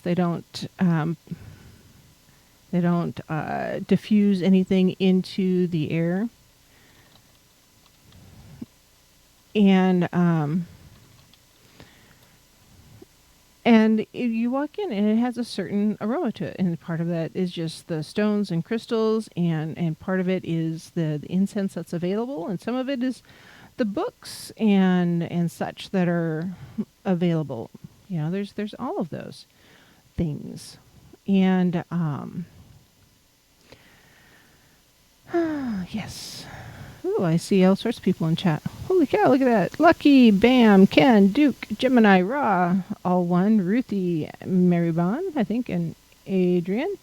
They don't diffuse anything into the air. And you walk in and it has a certain aroma to it, and part of that is just the stones and crystals, and part of it is the incense that's available, and some of it is the books and such that are available. There's all of those things. And yes. Ooh, I see all sorts of people in chat. Holy cow, look at that. Lucky, Bam, Ken, Duke, Gemini, Raw, All One, Ruthie, Mary Bond, I think, and Adrian.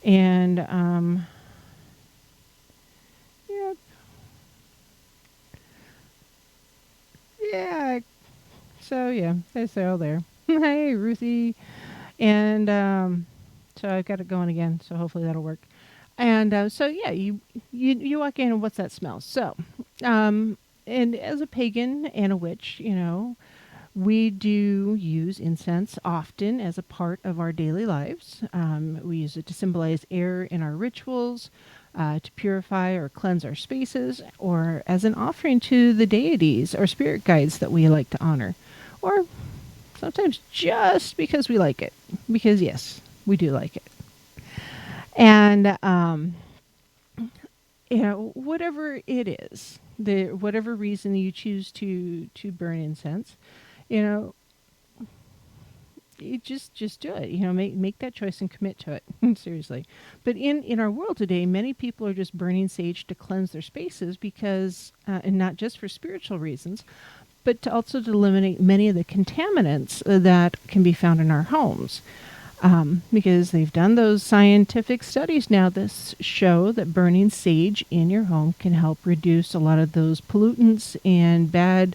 And, yep. Yeah. So, yeah, they're all there. Hey, Ruthie. And, so I've got it going again, so hopefully that'll work. And so, yeah, you walk in and what's that smell? So, and as a pagan and a witch, we do use incense often as a part of our daily lives. We use it to symbolize air in our rituals, to purify or cleanse our spaces, or as an offering to the deities or spirit guides that we like to honor. Or sometimes just because we like it. Because, yes, we do like it. And, whatever it is, whatever reason you choose to burn incense, you just do it. Make that choice and commit to it. Seriously. But in our world today, many people are just burning sage to cleanse their spaces because, and not just for spiritual reasons, but to also to eliminate many of the contaminants that can be found in our homes. Because they've done those scientific studies now that show that burning sage in your home can help reduce a lot of those pollutants and bad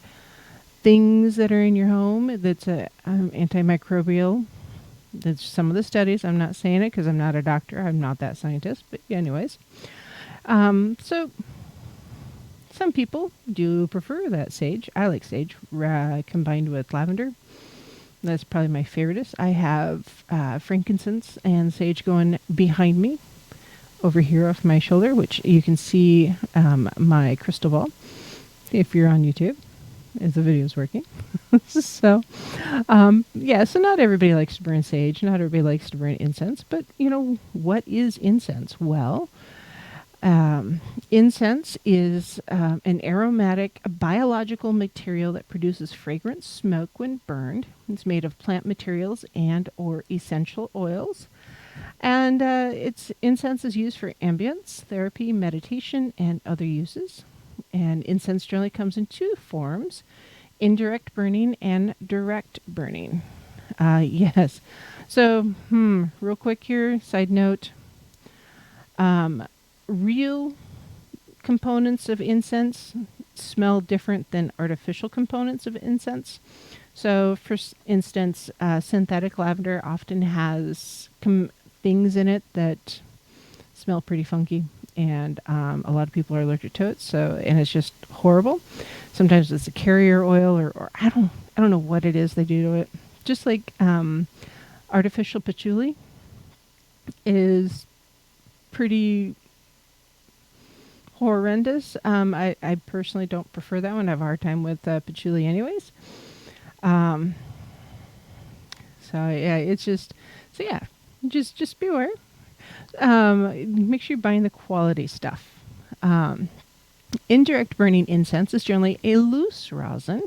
things that are in your home. That's antimicrobial. That's some of the studies. I'm not saying it because I'm not a doctor. I'm not that scientist. But anyways. So some people do prefer that sage. I like sage combined with lavender. That's probably my favoriteest. I have frankincense and sage going behind me over here off my shoulder, which you can see my crystal ball if you're on YouTube, as the video is working. So, so not everybody likes to burn sage. Not everybody likes to burn incense. But, what is incense? Well, incense is an aromatic biological material that produces fragrant smoke when burned. It's made of plant materials and or essential oils. And incense is used for ambience, therapy, meditation, and other uses. And incense generally comes in two forms: indirect burning and direct burning. Yes. So, real quick here, side note. Real components of incense smell different than artificial components of incense. So, for instance, synthetic lavender often has things in it that smell pretty funky, and a lot of people are allergic to it. So, and it's just horrible. Sometimes it's a carrier oil, or I don't know what it is they do to it. Just like artificial patchouli is pretty horrendous. I personally don't prefer that one. I have a hard time with patchouli anyways. So yeah, it's just, just beware. Make sure you're buying the quality stuff. Indirect burning incense is generally a loose rosin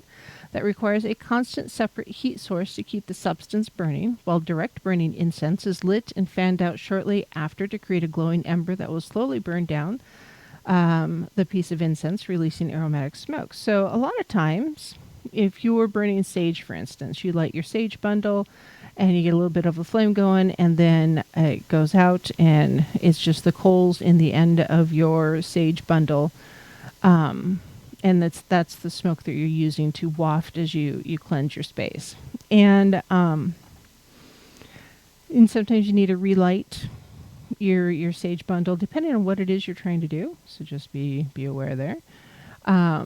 that requires a constant separate heat source to keep the substance burning, while direct burning incense is lit and fanned out shortly after to create a glowing ember that will slowly burn down the piece of incense, releasing aromatic smoke. So a lot of times, if you were burning sage, for instance, you light your sage bundle and you get a little bit of a flame going, and then it goes out and it's just the coals in the end of your sage bundle. And that's the smoke that you're using to waft as you cleanse your space. And sometimes you need to relight your sage bundle, depending on what it is you're trying to do. So just be aware there. Yeah.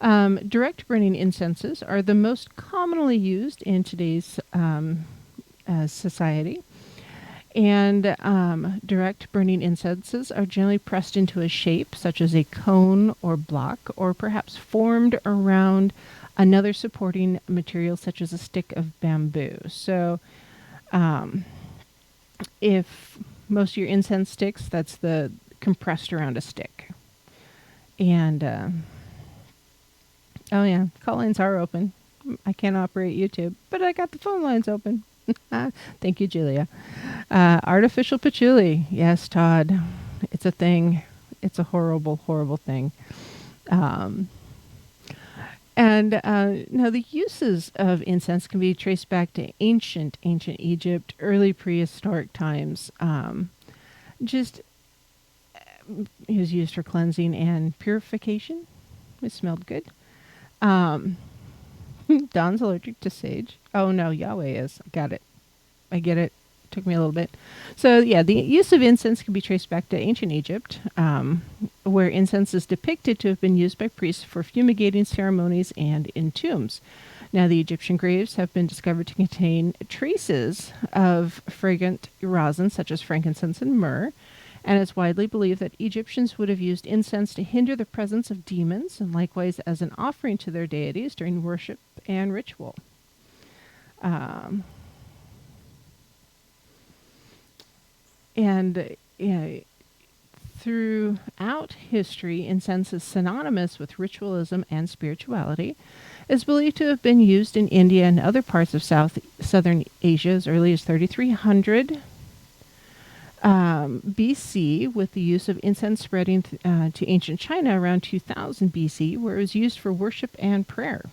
Direct burning incenses are the most commonly used in today's society. And direct burning incenses are generally pressed into a shape, such as a cone or block, or perhaps formed around another supporting material, such as a stick of bamboo. So, if most of your incense sticks, that's the compressed around a stick. And oh yeah, call lines are open. I can't operate YouTube, but I got the phone lines open. Thank you, Julia. Artificial patchouli. Yes, Todd. It's a thing. It's a horrible, horrible thing. And now the uses of incense can be traced back to ancient Egypt, early prehistoric times. Just it was used for cleansing and purification. It smelled good. Don's allergic to sage. Oh no, Yahweh is. Got it. I get it. Took me a little bit. So yeah, the use of incense can be traced back to ancient Egypt, where incense is depicted to have been used by priests for fumigating ceremonies and in tombs. Now, the Egyptian graves have been discovered to contain traces of fragrant resin, such as frankincense and myrrh, and it's widely believed that Egyptians would have used incense to hinder the presence of demons, and likewise as an offering to their deities during worship and ritual. Throughout history, incense is synonymous with ritualism and spirituality. It's believed to have been used in India and other parts of southern Asia as early as 3300 BC, with the use of incense spreading to ancient China around 2000 BC, where it was used for worship and prayer.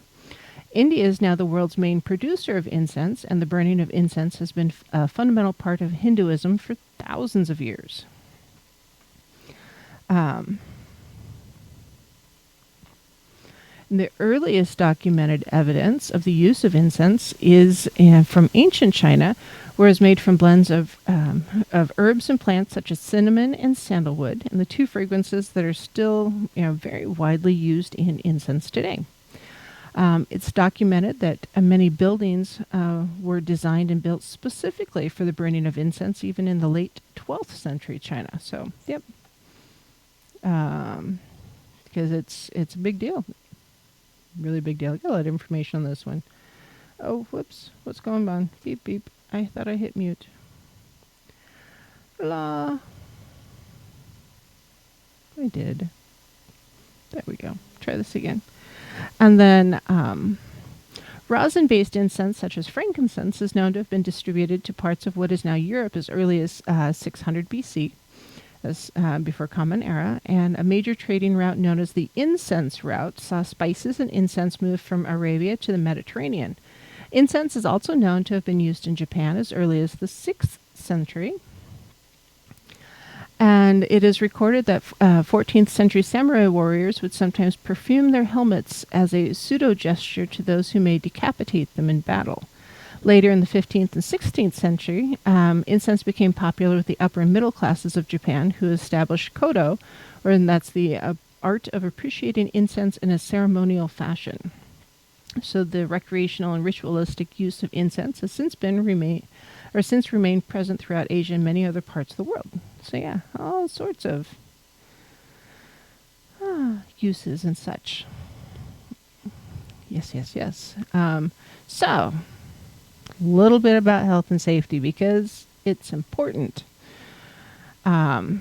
India is now the world's main producer of incense, and the burning of incense has been a fundamental part of Hinduism for thousands of years. The earliest documented evidence of the use of incense is from ancient China, where it's made from blends of herbs and plants such as cinnamon and sandalwood, and the two fragrances that are still very widely used in incense today. It's documented that many buildings were designed and built specifically for the burning of incense, even in the late 12th century China. So, yep. Because it's a big deal. Really big deal. I got a lot of information on this one. Oh, whoops. What's going on? Beep, beep. I thought I hit mute. Blah. I did. There we go. Try this again. And then rosin-based incense, such as frankincense, is known to have been distributed to parts of what is now Europe as early as 600 BC, as before Common Era. And a major trading route known as the incense route saw spices and incense move from Arabia to the Mediterranean. Incense is also known to have been used in Japan as early as the 6th century. And it is recorded that 14th century samurai warriors would sometimes perfume their helmets as a pseudo-gesture to those who may decapitate them in battle. Later in the 15th and 16th century, incense became popular with the upper and middle classes of Japan, who established kodo, and that's the art of appreciating incense in a ceremonial fashion. So the recreational and ritualistic use of incense has since remained present throughout Asia and many other parts of the world. So yeah, all sorts of uses and such. Yes. So, a little bit about health and safety because it's important. Yeah,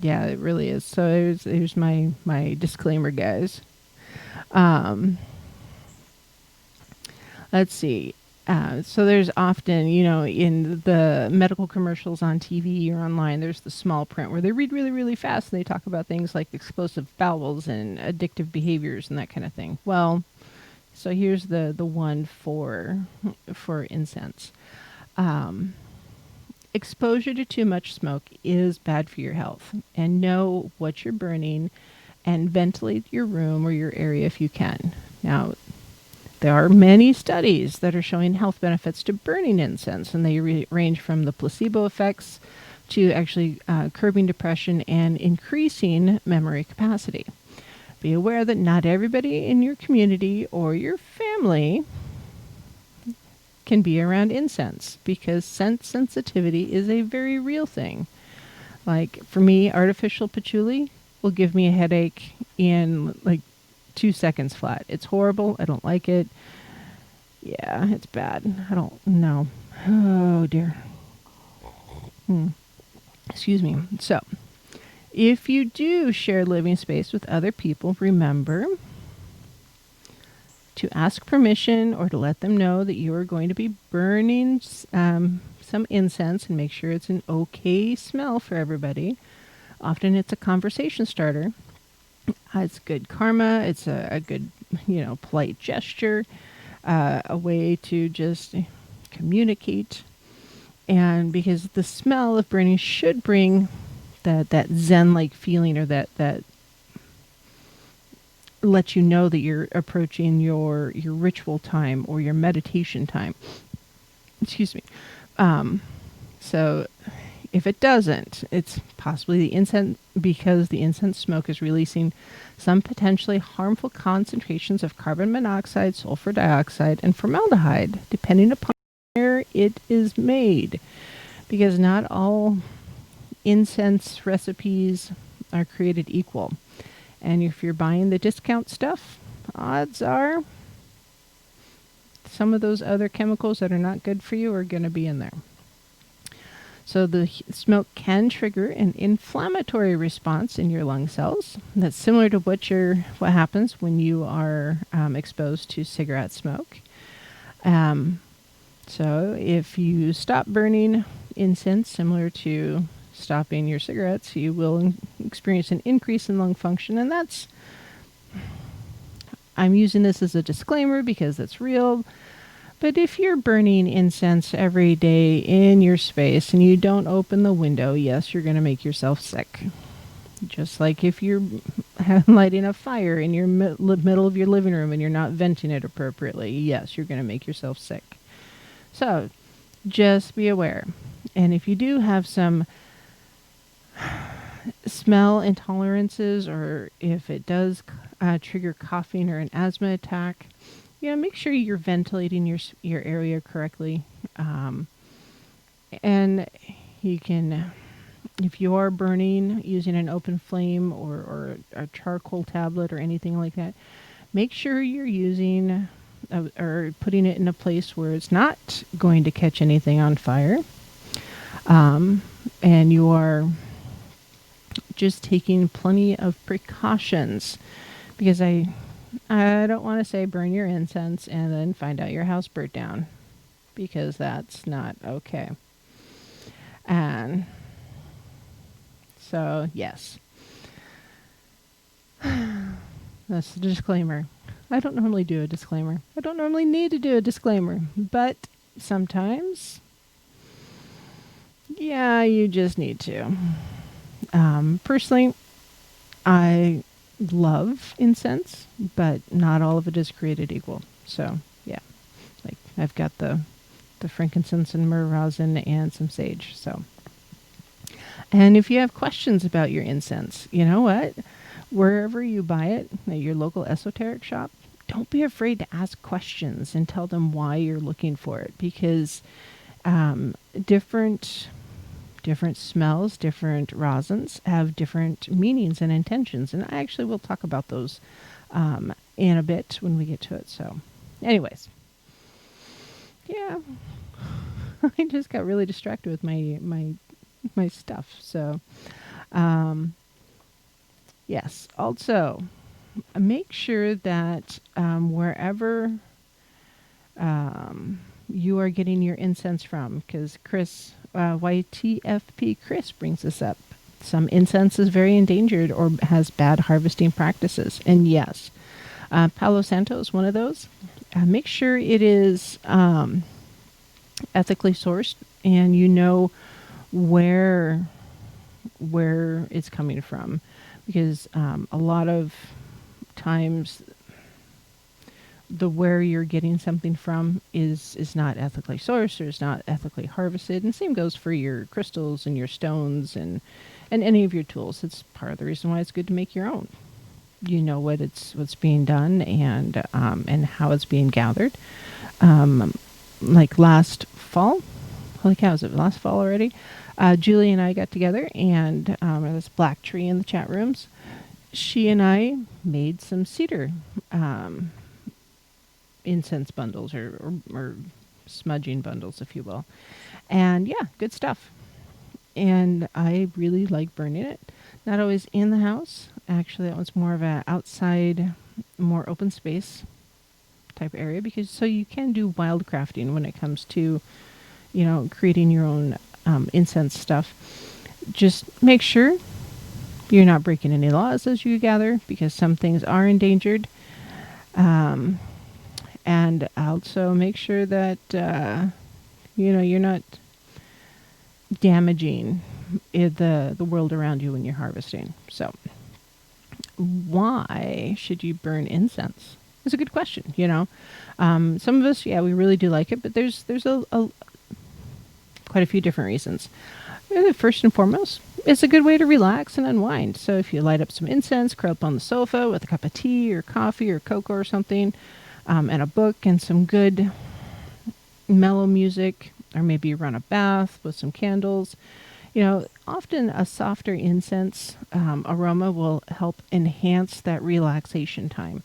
it really is. So here's my disclaimer, guys. Let's see. So there's often, in the medical commercials on TV or online, there's the small print where they read really, really fast and they talk about things like explosive bowels and addictive behaviors and that kind of thing. Well, so here's the one for incense. Exposure to too much smoke is bad for your health, and know what you're burning and ventilate your room or your area if you can. Now, there are many studies that are showing health benefits to burning incense, and they range from the placebo effects to actually curbing depression and increasing memory capacity. Be aware that not everybody in your community or your family can be around incense, because scent sensitivity is a very real thing. Like for me, artificial patchouli will give me a headache in like 2 seconds flat. It's horrible. I don't like it. Yeah, it's bad. I don't know. Oh dear. Excuse me. So, if you do share living space with other people, remember to ask permission or to let them know that you are going to be burning some incense, and make sure it's an okay smell for everybody. Often it's a conversation starter. It's good karma. It's a good, polite gesture, a way to just communicate. And because the smell of burning should bring that Zen-like feeling, or that let you know that you're approaching your ritual time or your meditation time. Excuse me. So if it doesn't, it's possibly the incense, because the incense smoke is releasing some potentially harmful concentrations of carbon monoxide, sulfur dioxide, and formaldehyde, depending upon where it is made. Because not all incense recipes are created equal. And if you're buying the discount stuff, odds are some of those other chemicals that are not good for you are going to be in there. So the smoke can trigger an inflammatory response in your lung cells. That's similar to what happens when you are exposed to cigarette smoke. So if you stop burning incense, similar to stopping your cigarettes, you will experience an increase in lung function. And I'm using this as a disclaimer because it's real. But if you're burning incense every day in your space and you don't open the window, yes, you're going to make yourself sick. Just like if you're lighting a fire in your middle of your living room and you're not venting it appropriately, yes, you're going to make yourself sick. So just be aware. And if you do have some smell intolerances, or if it does trigger coughing or an asthma attack, make sure you're ventilating your area correctly. And you can, if you are burning using an open flame or a charcoal tablet or anything like that, make sure you're using or putting it in a place where it's not going to catch anything on fire. And you are just taking plenty of precautions, because I don't want to say burn your incense and then find out your house burnt down, because that's not okay. And so, yes, that's the disclaimer. I don't normally do a disclaimer. I don't normally need to do a disclaimer, but sometimes, yeah, you just need to. Personally, I love incense, but not all of it is created equal. So, yeah, like I've got the frankincense and myrrh rosin and some sage. So, and if you have questions about your incense, you know what? Wherever you buy it, at your local esoteric shop, don't be afraid to ask questions and tell them why you're looking for it, because different smells, different rosins have different meanings and intentions. And I actually will talk about those in a bit when we get to it. So anyways, yeah, I just got really distracted with my stuff. So yes, also make sure that wherever you are getting your incense from, because Chris, YTFP Chris brings this up. Some incense is very endangered or has bad harvesting practices. And yes, Palo Santo is one of those. Make sure it is ethically sourced, and you know where it's coming from, because a lot of times where you're getting something from is not ethically sourced, or is not ethically harvested. And same goes for your crystals and your stones and any of your tools. It's part of the reason why it's good to make your own. you know what's being done, and how it's being gathered. Um, like last fall, holy cow, is it last fall already? Julie and I got together, and this Black Tree in the chat rooms. She and I made some cedar um, incense bundles, or smudging bundles, if you will. And yeah, good stuff. And I really like burning it. Not always in the house. Actually, that was more of a outside, more open space type area, because so you can do wild crafting when it comes to, creating your own incense stuff. Just make sure you're not breaking any laws as you gather, because some things are endangered. Um, and also make sure that you're not damaging the world around you when you're harvesting. So, why should you burn incense? It's a good question. Some of us, yeah, we really do like it, but there's quite a few different reasons. First and foremost, it's a good way to relax and unwind. So if you light up some incense, curl up on the sofa with a cup of tea or coffee or cocoa or something, and a book and some good mellow music, or maybe you run a bath with some candles. Often a softer incense aroma will help enhance that relaxation time.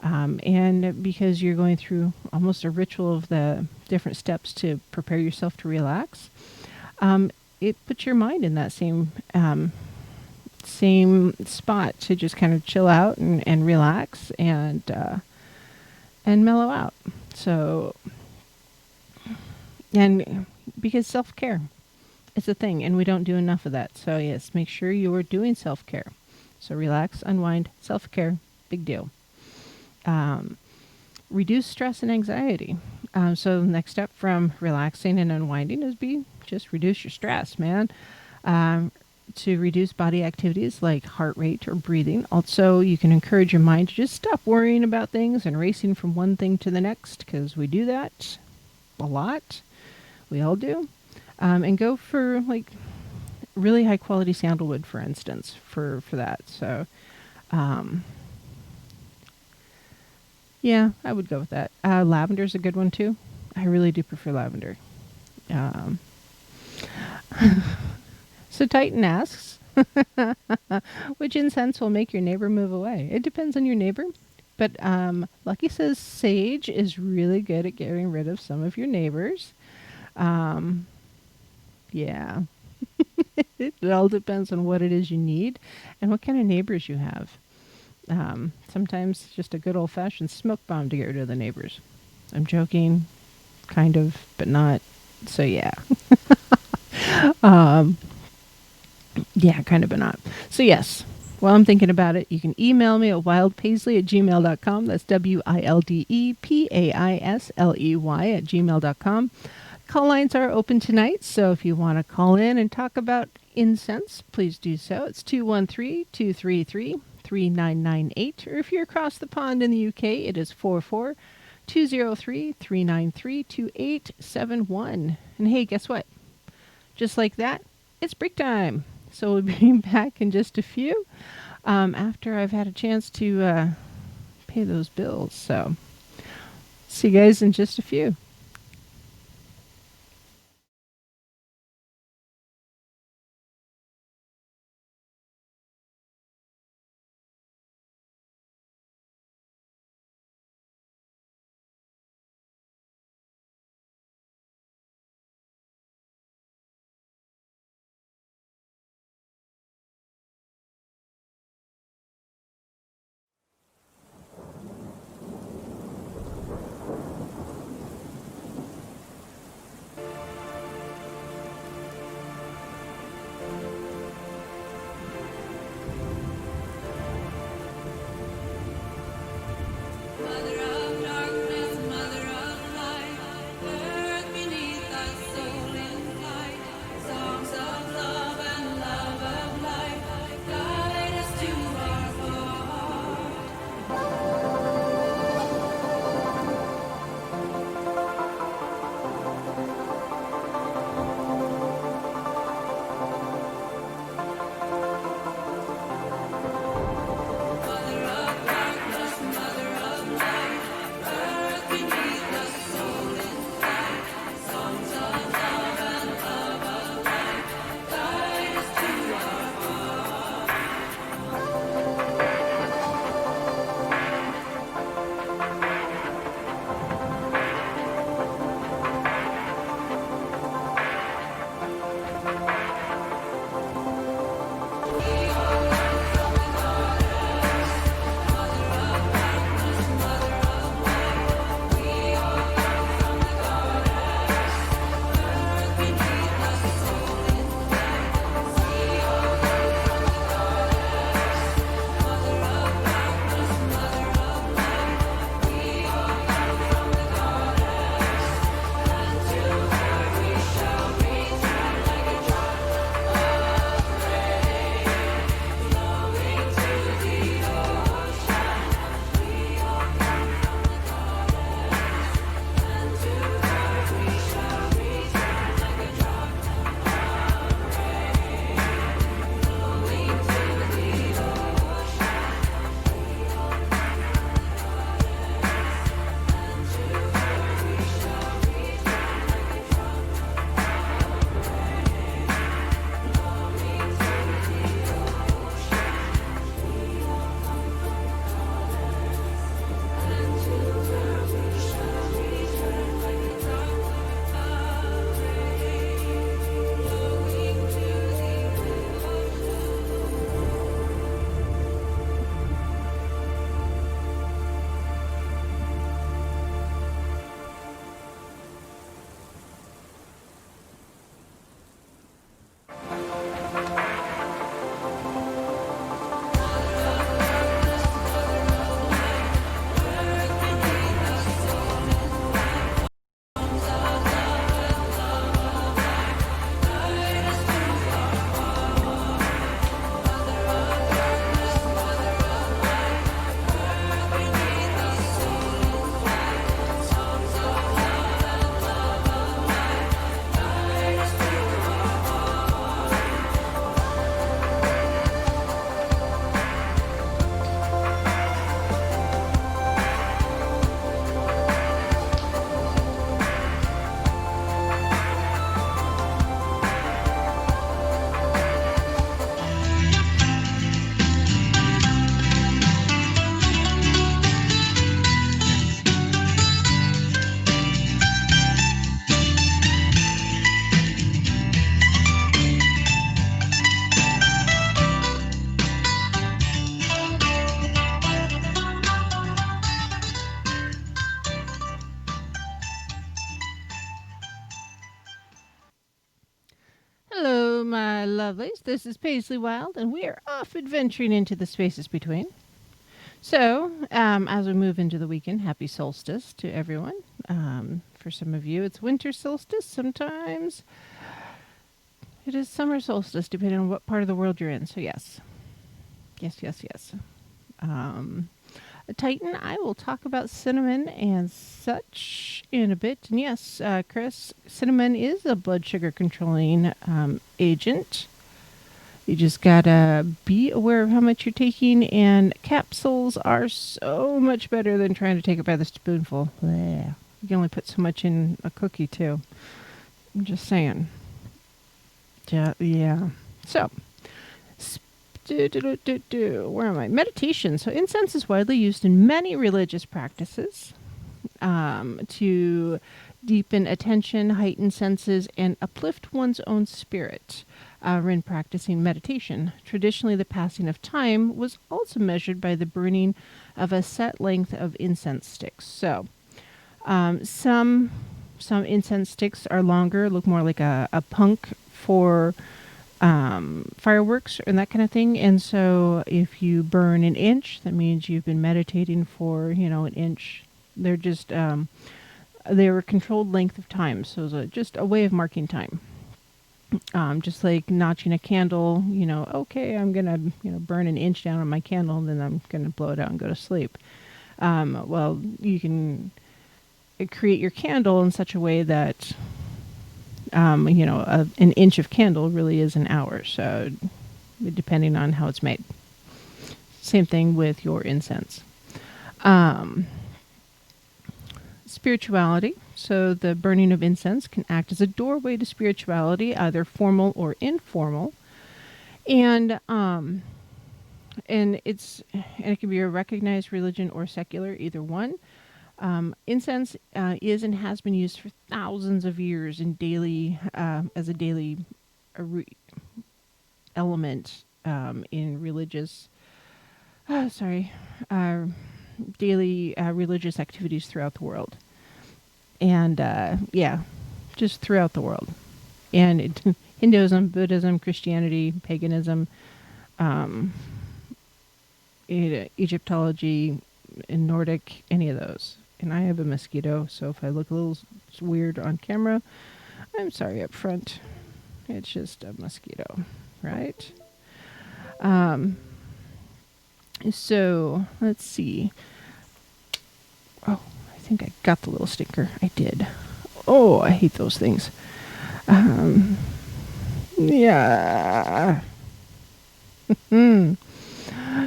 And because you're going through almost a ritual of the different steps to prepare yourself to relax, it puts your mind in that same spot to just kind of chill out and relax and mellow out. So, and because self-care is a thing, and we don't do enough of that. So yes, make sure you are doing self-care. So relax, unwind, self-care, big deal. Reduce stress and anxiety. So the next step from relaxing and unwinding is just reduce your stress, man. To reduce body activities like heart rate or breathing. Also, you can encourage your mind to just stop worrying about things and racing from one thing to the next, because we do that a lot. We all do. And go for like really high quality sandalwood, for instance, for that. So, yeah, I would go with that. Lavender's a good one too. I really do prefer lavender. Um, so Titan asks, which incense will make your neighbor move away? It depends on your neighbor. But Lucky says sage is really good at getting rid of some of your neighbors. Yeah. It all depends on what it is you need and what kind of neighbors you have. Sometimes just a good old-fashioned smoke bomb to get rid of the neighbors. I'm joking, kind of, but not. So yeah. Yeah, kind of, but not. So yes, while I'm thinking about it, you can email me at wildpaisley@gmail.com. That's WILDEPAISLEY@gmail.com. Call lines are open tonight, so if you want to call in and talk about incense, please do so. It's 213-233-3998. Or if you're across the pond in the UK, it is 44-203-393-2871. And hey, guess what? Just like that, it's break time. So we'll be back in just a few after I've had a chance to pay those bills. So see you guys in just a few. my lovelies. This is Paisley Wild, and we are off adventuring into the spaces between. So, as we move into the weekend, happy solstice to everyone. For some of you, it's winter solstice. Sometimes it is summer solstice, depending on what part of the world you're in. So, yes. Yes. Titan, I will talk about cinnamon and such in a bit. And yes, Chris, cinnamon is a blood sugar controlling agent. You just gotta be aware of how much you're taking, and capsules are so much better than trying to take it by the spoonful. Blech. You can only put so much in a cookie, too. I'm just saying. Yeah. So, where am I? Meditation. So incense is widely used in many religious practices to deepen attention, heighten senses, and uplift one's own spirit when practicing meditation. Traditionally, the passing of time was also measured by the burning of a set length of incense sticks. So some incense sticks are longer, look more like a punk for fireworks and that kind of thing. And so if you burn an inch, that means you've been meditating for, an inch. They're just, they're a controlled length of time. So it's just a way of marking time. Just like notching a candle, okay, I'm going to, burn an inch down on my candle, and then I'm going to blow it out and go to sleep. Well, you can create your candle in such a way that an inch of candle really is an hour, so depending on how it's made. Same thing with your incense. Spirituality. So the burning of incense can act as a doorway to spirituality, either formal or informal. And it can be a recognized religion or secular, either one. Incense is and has been used for thousands of years in as a daily element in religious, daily religious activities throughout the world. And just throughout the world. And Hinduism, Buddhism, Christianity, paganism, Egyptology, and Nordic, any of those. And I have a mosquito, so if I look a little weird on camera, I'm sorry up front. It's just a mosquito, right? So, let's see. Oh, I think I got the little stinker. I did. Oh, I hate those things. Yeah.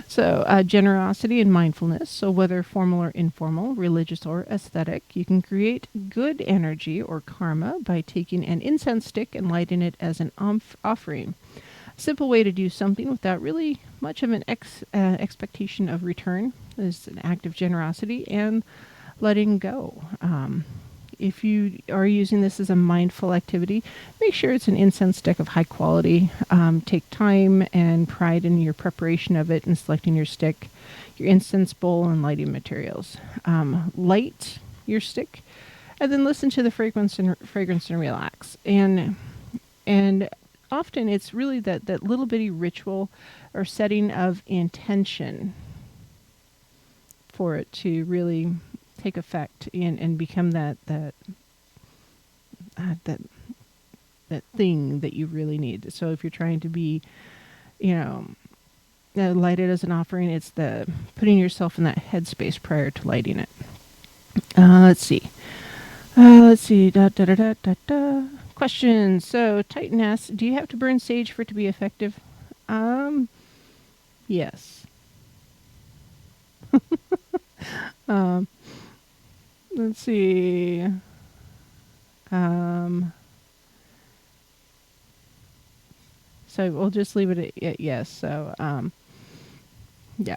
So, generosity and mindfulness. So, whether formal or informal, religious or aesthetic, you can create good energy or karma by taking an incense stick and lighting it as an offering. A simple way to do something without really much of an expectation of return is an act of generosity and letting go. If you are using this as a mindful activity, make sure it's an incense stick of high quality. Take time and pride in your preparation of it and selecting your stick, your incense bowl, and lighting materials. Light your stick, and then listen to the fragrance and relax. And often it's really that little bitty ritual or setting of intention for it to really take effect and become that thing that you really need. So if you're trying to be, lighted as an offering, it's the putting yourself in that headspace prior to lighting it. Let's see. Questions. So Titan asks, do you have to burn sage for it to be effective? Yes. Let's see. So we'll just leave it at yes. So, yeah.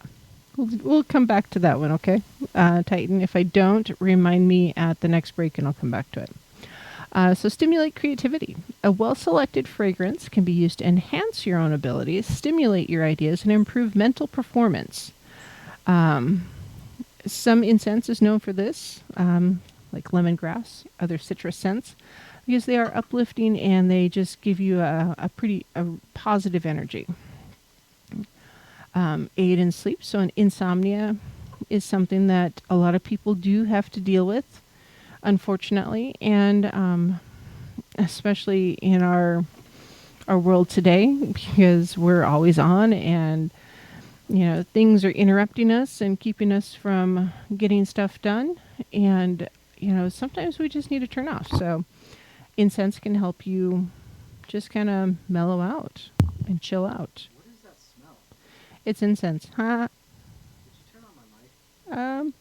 We'll come back to that one, okay? Titan, if I don't, remind me at the next break and I'll come back to it. So stimulate creativity. A well-selected fragrance can be used to enhance your own abilities, stimulate your ideas, and improve mental performance. Some incense is known for this, like lemongrass, other citrus scents. because they are uplifting and they just give you a pretty positive energy. Aid in sleep. So an insomnia is something that a lot of people do have to deal with, unfortunately, and especially in our world today, because we're always on, and things are interrupting us and keeping us from getting stuff done, and sometimes we just need to turn off. So incense can help you just kind of mellow out and chill out. What is that smell? It's incense. Huh? Did you turn on my mic?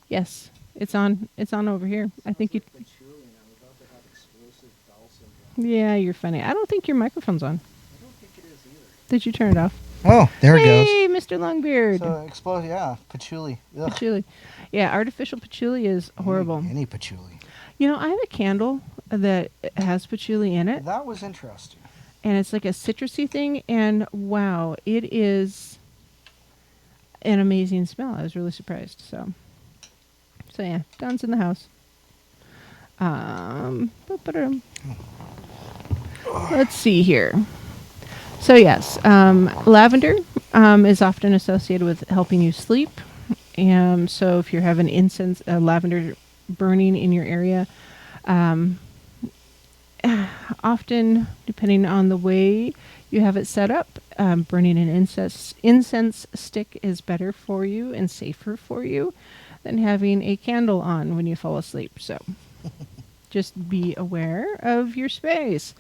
Yes. It's on over here. I think you. Like patchouli, and I'm about to have explosive bowel syndrome. Yeah, you're funny. I don't think your microphone's on. I don't think it is either. Did you turn it off? Oh, there it goes. Hey, Mr. Longbeard. So yeah, patchouli. Ugh. Patchouli. Yeah, artificial patchouli is horrible. Any patchouli. I have a candle that has patchouli in it, That was interesting. and it's like a citrusy thing, and wow, it is an amazing smell. I was really surprised. So yeah, Don's in the house. Let's see here. So yes, lavender is often associated with helping you sleep. So if you're having incense, lavender burning in your area, often, depending on the way you have it set up, burning an incense stick is better for you and safer for you than having a candle on when you fall asleep. So just be aware of your space.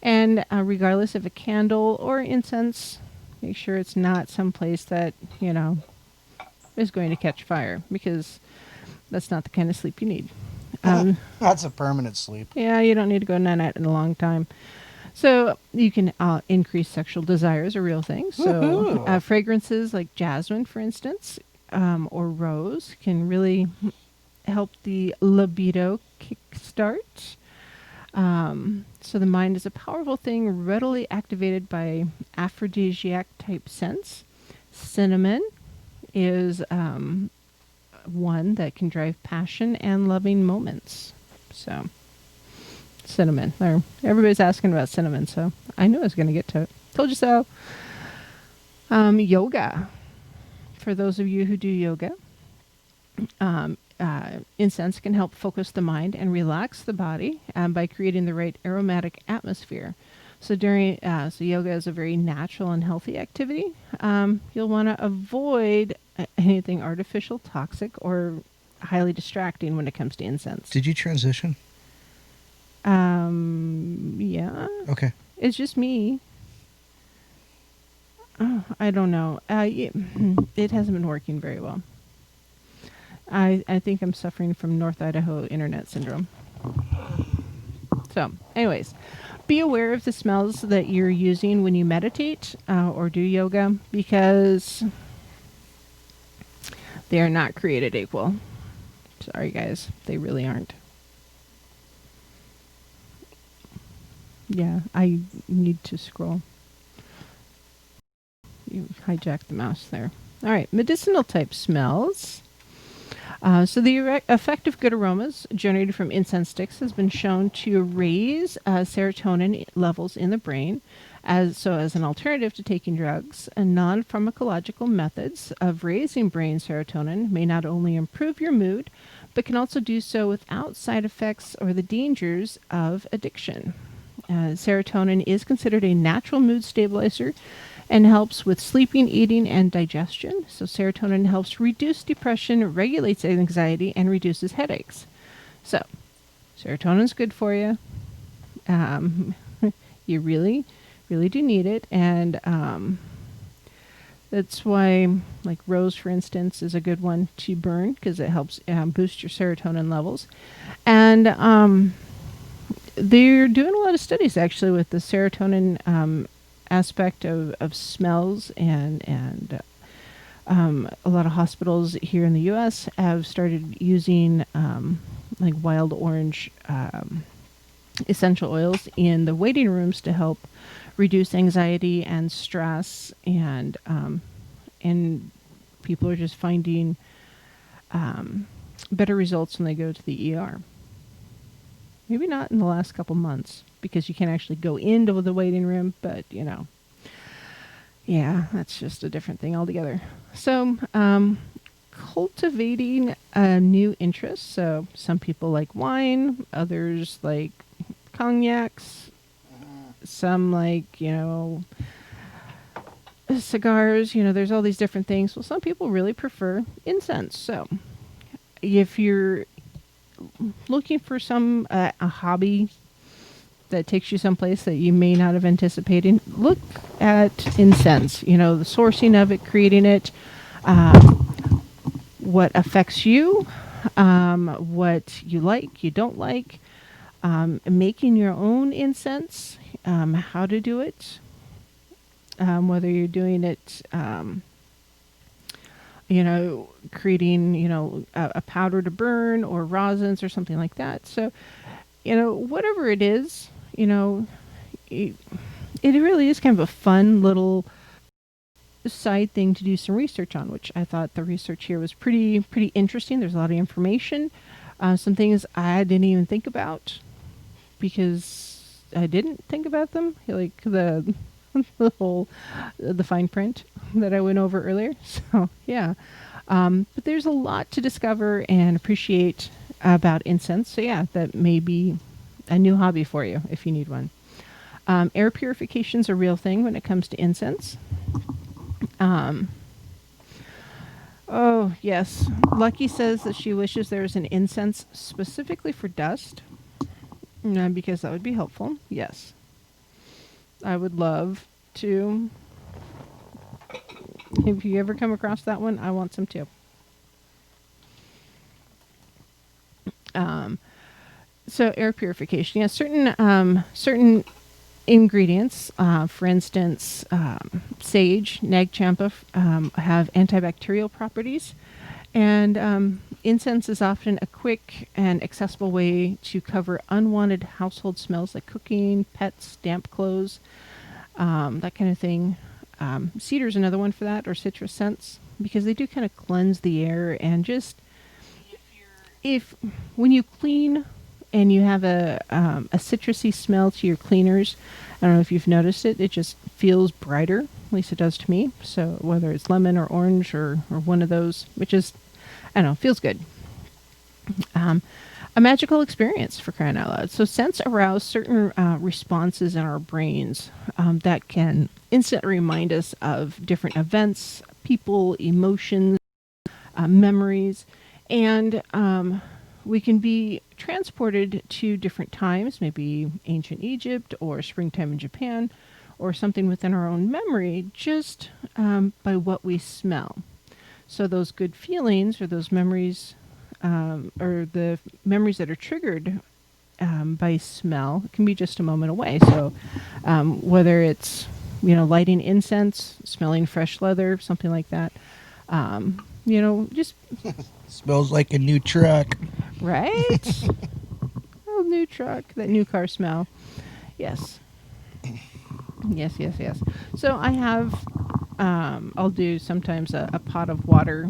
And regardless of a candle or incense, make sure it's not someplace that, is going to catch fire, because that's not the kind of sleep you need. That's a permanent sleep. Yeah, you don't need to go night-night in a long time. So you can increase sexual desires, a real thing. So fragrances like jasmine, for instance, or rose can really help the libido kickstart. So the mind is a powerful thing, readily activated by aphrodisiac type scents. Cinnamon is one that can drive passion and loving moments. So cinnamon. Everybody's asking about cinnamon, so I knew I was going to get to it. Told you so. Yoga. For those of you who do yoga, incense can help focus the mind and relax the body by creating the right aromatic atmosphere. So so yoga is a very natural and healthy activity. You'll want to avoid anything artificial, toxic, or highly distracting when it comes to incense. Did you transition? Yeah. Okay. It's just me. Oh, I don't know. It hasn't been working very well. I think I'm suffering from North Idaho internet syndrome. So, anyways, be aware of the smells that you're using when you meditate or do yoga, because they are not created equal. Sorry, guys. They really aren't. Yeah, I need to scroll. You hijacked the mouse there. All right, medicinal type smells. So the effect of good aromas generated from incense sticks has been shown to raise serotonin levels in the brain, as an alternative to taking drugs. And non-pharmacological methods of raising brain serotonin may not only improve your mood, but can also do so without side effects or the dangers of addiction. Serotonin is considered a natural mood stabilizer and helps with sleeping, eating, and digestion. So serotonin helps reduce depression, regulates anxiety, and reduces headaches. So serotonin's good for you. You really, really do need it. And that's why, like rose, for instance, is a good one to burn, because it helps boost your serotonin levels. And they're doing a lot of studies, actually, with the serotonin aspect of smells, and a lot of hospitals here in the U.S. have started using like wild orange essential oils in the waiting rooms to help reduce anxiety and stress, and people are just finding better results when they go to the ER. Maybe not in the last couple months because you can't actually go into the waiting room, but yeah, that's just a different thing altogether. So, cultivating a new interest. So, some people like wine, others like cognacs, some like, cigars. There's all these different things. Well, some people really prefer incense. So, if you're looking for a hobby that takes you someplace that you may not have anticipated, look at incense. The sourcing of it, creating it, what affects you, what you like, you don't like, making your own incense, how to do it, whether you're doing it, creating, a powder to burn or rosins or something like that. So, whatever it is, it really is kind of a fun little side thing to do some research on, which I thought the research here was pretty interesting. There's a lot of information, some things I didn't even think about because I didn't think about them, like the the fine print that I went over earlier. So yeah, but there's a lot to discover and appreciate about incense. So yeah, that may be a new hobby for you if you need one. Air purification's a real thing when it comes to incense. Oh yes, Lucky says that she wishes there was an incense specifically for dust, because that would be helpful. Yes, I would love to. If you ever come across that one, I want some too. So air purification, yeah, certain ingredients, for instance, sage, nag champa, have antibacterial properties, and incense is often a quick and accessible way to cover unwanted household smells like cooking, pets, damp clothes, that kind of thing. Cedar is another one for that, or citrus scents, because they do kind of cleanse the air. And just if when you clean and you have a citrusy smell to your cleaners, I don't know if you've noticed it, it just feels brighter. At least it does to me. So whether it's lemon or orange or one of those, which is, I don't know, feels good. A magical experience, for crying out loud. So scents arouse certain responses in our brains that can instantly remind us of different events, people, emotions, memories, and we can be transported to different times, maybe ancient Egypt or springtime in Japan, or something within our own memory, just by what we smell. So those good feelings or those memories, or the memories that are triggered by smell, can be just a moment away. So whether it's lighting incense, smelling fresh leather, something like that, just Smells like a new truck. right. Oh, new truck, that new car smell. Yes. Yes. So I have, I'll do sometimes a pot of water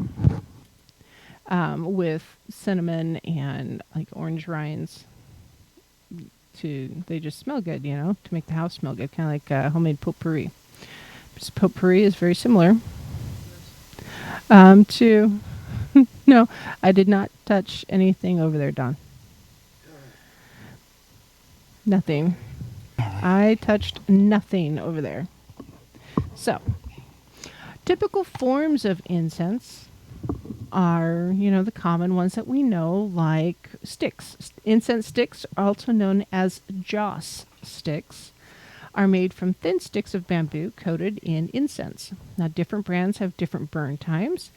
with cinnamon and like orange rinds. They just smell good, to make the house smell good, kind of like homemade potpourri. Potpourri is very similar to. No, I did not touch anything over there, Don. Nothing. I touched nothing over there. So, typical forms of incense are, the common ones that we know, like sticks. Incense sticks, also known as joss sticks, are made from thin sticks of bamboo coated in incense. Now, different brands have different burn times,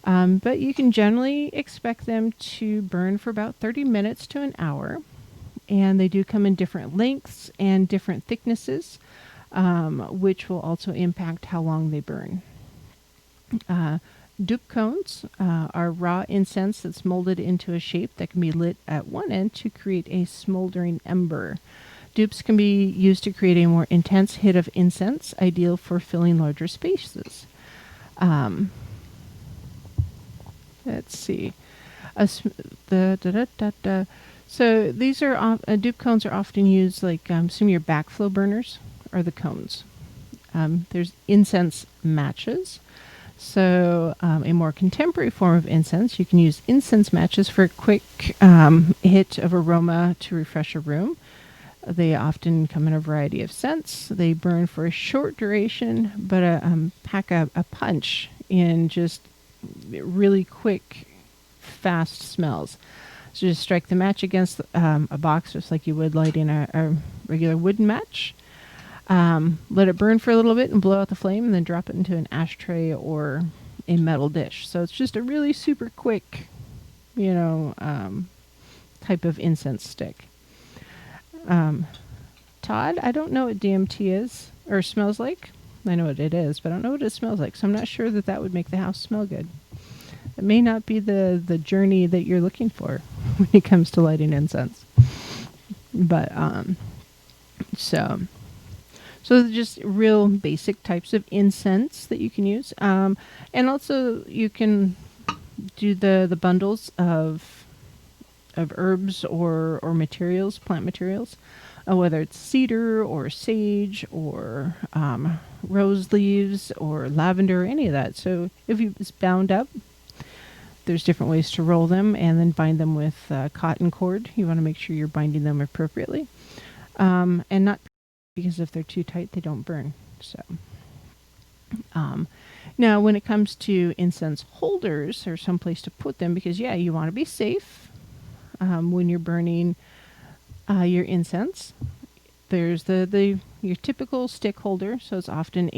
but you can generally expect them to burn for about 30 minutes to an hour. And they do come in different lengths and different thicknesses, which will also impact how long they burn. Dupe cones are raw incense that's molded into a shape that can be lit at one end to create a smoldering ember. Dupes can be used to create a more intense hit of incense, ideal for filling larger spaces. Let's see. So these are dupe cones are often used like some of your backflow burners are the cones. There's incense matches. So a more contemporary form of incense, you can use incense matches for a quick hit of aroma to refresh a room. They often come in a variety of scents. They burn for a short duration, but pack a punch in just really quick, fast smells. So just strike the match against a box just like you would lighting a regular wooden match. Let it burn for a little bit and blow out the flame, and then drop it into an ashtray or a metal dish. So it's just a really super quick, type of incense stick. Todd, I don't know what DMT is or smells like. I know what it is, but I don't know what it smells like. So I'm not sure that would make the house smell good. It may not be the journey that you're looking for when it comes to lighting incense. But so they're just real basic types of incense that you can use. And also you can do the bundles of herbs or materials, plant materials, whether it's cedar or sage or rose leaves or lavender, any of that. So if it's bound up, there's different ways to roll them and then bind them with cotton cord. You want to make sure you're binding them appropriately. And not because if they're too tight, they don't burn. So now when it comes to incense holders or some place to put them, because you want to be safe when you're burning your incense. There's your typical stick holder, so it's often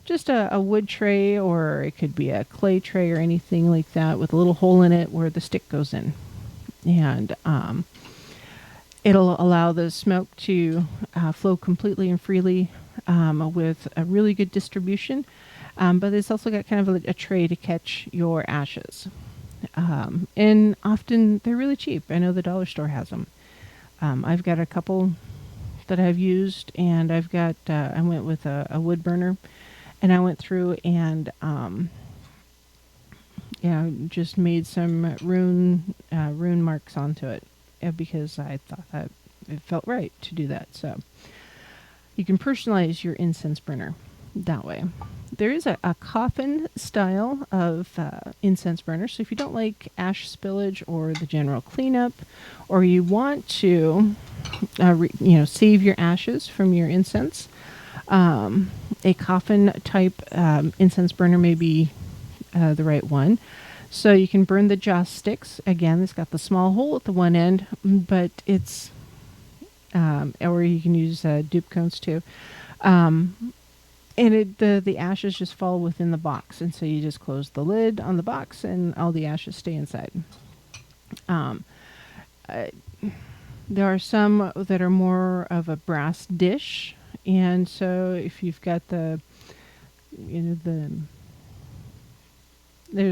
just a wood tray, or it could be a clay tray or anything like that with a little hole in it where the stick goes in. And it'll allow the smoke to flow completely and freely with a really good distribution. But it's also got kind of a tray to catch your ashes. And often they're really cheap. I know the dollar store has them. I've got a couple that I've used, and I've got, I went with a wood burner, and I went through and, just made some rune marks onto it because I thought that it felt right to do that. So you can personalize your incense burner that way. There is a coffin style of incense burner. So if you don't like ash spillage or the general cleanup, or you want to, save your ashes from your incense, a coffin type incense burner may be the right one. So you can burn the joss sticks. Again, it's got the small hole at the one end, but it's, or you can use dupe cones too. And the ashes just fall within the box, and so you just close the lid on the box, and all the ashes stay inside. There are some that are more of a brass dish, and so if you've got there's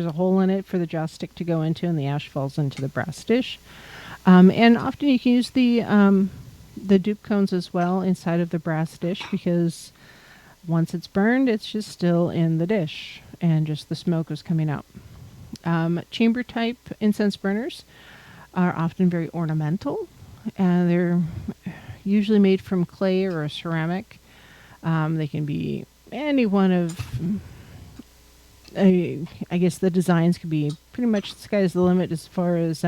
a hole in it for the joss stick to go into, and the ash falls into the brass dish. And often you can use the dupe cones as well inside of the brass dish, because once it's burned, it's just still in the dish, and just the smoke is coming out. Chamber type incense burners are often very ornamental, and they're usually made from clay or a ceramic. They can be any one of, I guess the designs could be pretty much the sky's the limit as far as,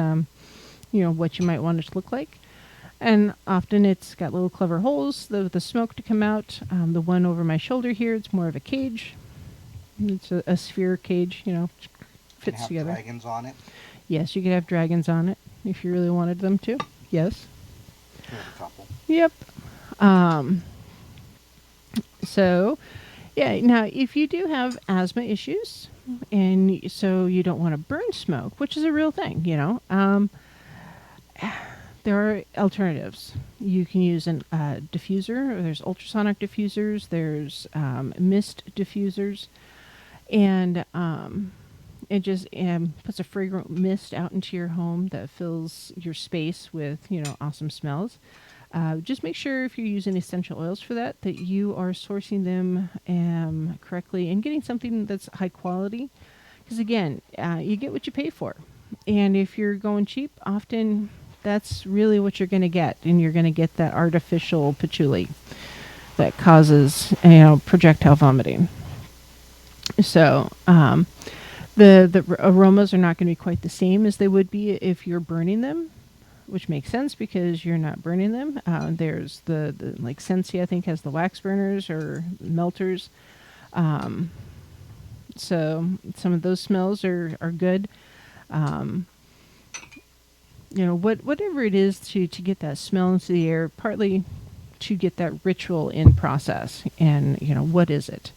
what you might want it to look like. And often it's got little clever holes, the smoke to come out. The one over my shoulder here, it's more of a cage. It's a sphere cage, fits together. Dragons on it. Yes, you could have dragons on it if you really wanted them to. Yes. There's a couple. Yep. So, now if you do have asthma issues, and so you don't want to burn smoke, which is a real thing, there are alternatives. You can use a diffuser, or there's ultrasonic diffusers, there's mist diffusers, and it just puts a fragrant mist out into your home that fills your space with, awesome smells. Just make sure if you're using essential oils for that you are sourcing them correctly and getting something that's high quality. Because again, you get what you pay for. And if you're going cheap, often that's really what you're going to get, and you're going to get that artificial patchouli that causes, projectile vomiting. So the aromas are not going to be quite the same as they would be if you're burning them, which makes sense because you're not burning them. There's the like Scentsy, I think, has the wax burners or melters. So some of those smells are good. Whatever it is to get that smell into the air, partly to get that ritual in process. And, what is it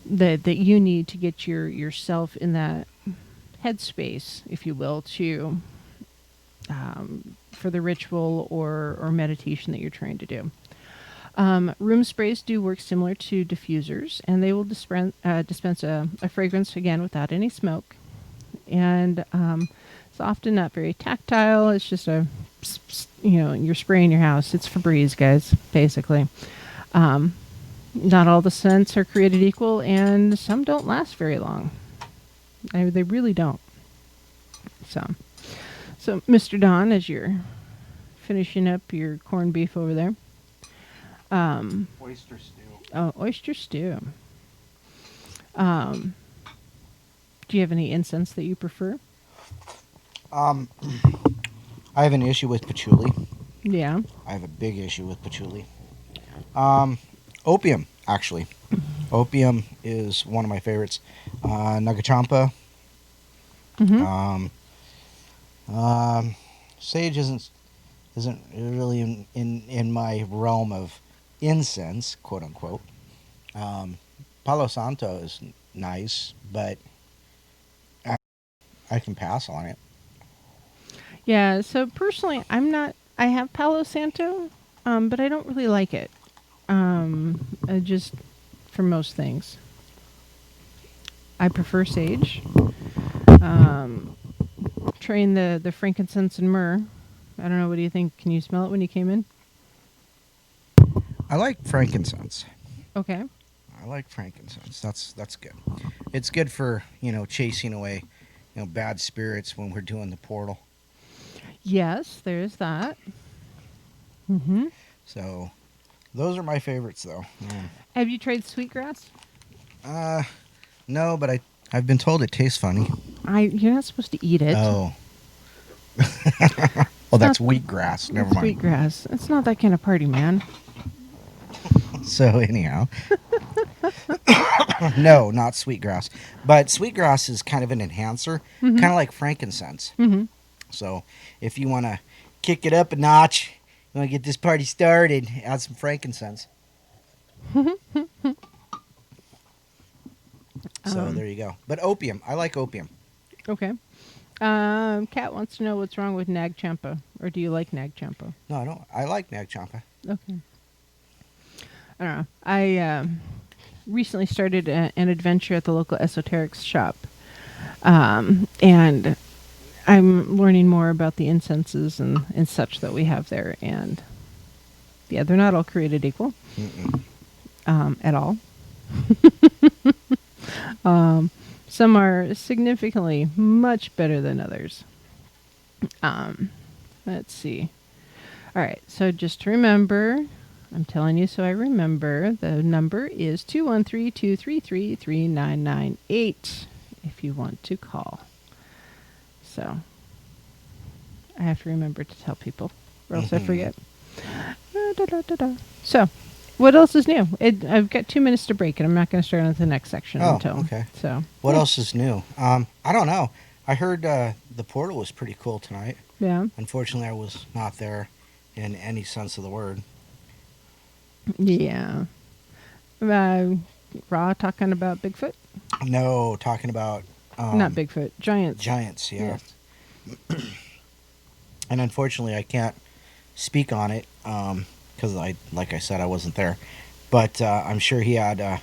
that you need to get yourself in that headspace, if you will, to for the ritual or meditation that you're trying to do. Room sprays do work similar to diffusers, and they will dispense a fragrance, again, without any smoke. And it's often not very tactile. It's just you're spraying your house. It's Febreze, guys, basically. Not all the scents are created equal, and some don't last very long. They really don't. So, Mr. Don, as you're finishing up your corned beef over there. Oyster stew. Oh, oyster stew. Do you have any incense that you prefer? I have an issue with patchouli. Yeah. I have a big issue with patchouli. Opium, actually. Opium is one of my favorites. Nagachampa. Mm-hmm. Sage isn't really in my realm of incense, quote unquote. Palo Santo is nice, but I can pass on it. Yeah, so personally, I have Palo Santo, but I don't really like it. Just for most things. I prefer sage. Trying the frankincense and myrrh. I don't know, what do you think? Can you smell it when you came in? I like frankincense. Okay. I like frankincense. That's good. It's good for, chasing away, bad spirits when we're doing the portal. Yes, there's that. Mm-hmm. So, those are my favorites, though. Have you tried sweetgrass? No, but I've been told it tastes funny. You're not supposed to eat it. Oh. Well, that's wheatgrass. Never mind. Sweetgrass. It's not that kind of party, man. So, anyhow. No, not sweetgrass. But sweetgrass is kind of an enhancer, kind of like frankincense. Mm-hmm. So, if you want to kick it up a notch, you want to get this party started, add some frankincense. So, there you go. But opium. I like opium. Okay. Kat wants to know what's wrong with Nag Champa, or do you like Nag Champa? No, I don't. I like Nag Champa. Okay. I don't know. I recently started an adventure at the local esoterics shop, and I'm learning more about the incenses and such that we have there. And yeah, they're not all created equal at all. Some are significantly much better than others. Let's see. All right, so just to remember, I'm telling you so I remember, the number is 213-233-3998 if you want to call. So I have to remember to tell people, or else I forget. So, what else is new? I've got 2 minutes to break, and I'm not going to start on the next section until. Okay. So, what else is new? I don't know. I heard the portal was pretty cool tonight. Yeah. Unfortunately, I was not there in any sense of the word. Yeah. Raw talking about Bigfoot? No, talking about... not Bigfoot. Giants. Giants, yeah. Yes. And unfortunately, I can't speak on it because, like I said, I wasn't there. But I'm sure he had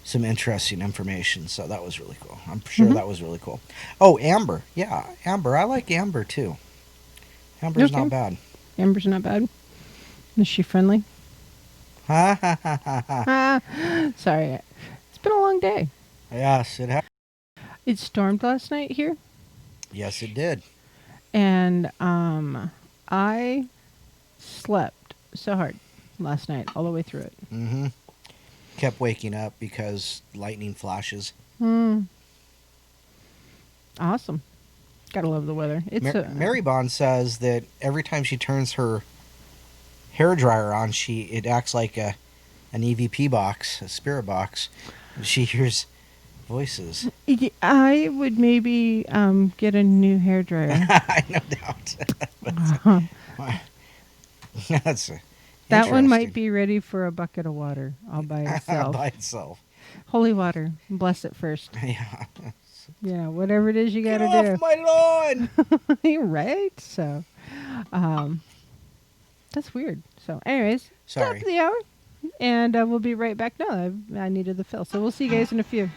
some interesting information, so that was really cool. I'm sure that was really cool. Oh, Amber. Yeah, Amber. I like Amber, too. Amber's not bad. Amber's not bad. Is she friendly? Ha, ha, ha, ha, ha. Sorry. It's been a long day. Yes, it has. It stormed last night here. Yes, it did. And I slept so hard last night, all the way through it. Mm-hmm. Kept waking up because lightning flashes. Awesome. Gotta love the weather. It's Mary Bond says that every time she turns her hair dryer on, it acts like an EVP box, a spirit box. She hears voices. I would maybe get a new hairdryer. I no doubt. That's That one might interesting. be ready for a bucket of water all by itself. By itself. Holy water. Bless it first. Yeah. Yeah, whatever it is you Get gotta off my lawn! do. Right? So, that's weird. So, anyways, Sorry. top of the hour. And we'll be right back. No, I needed the fill. So we'll see you guys in a few.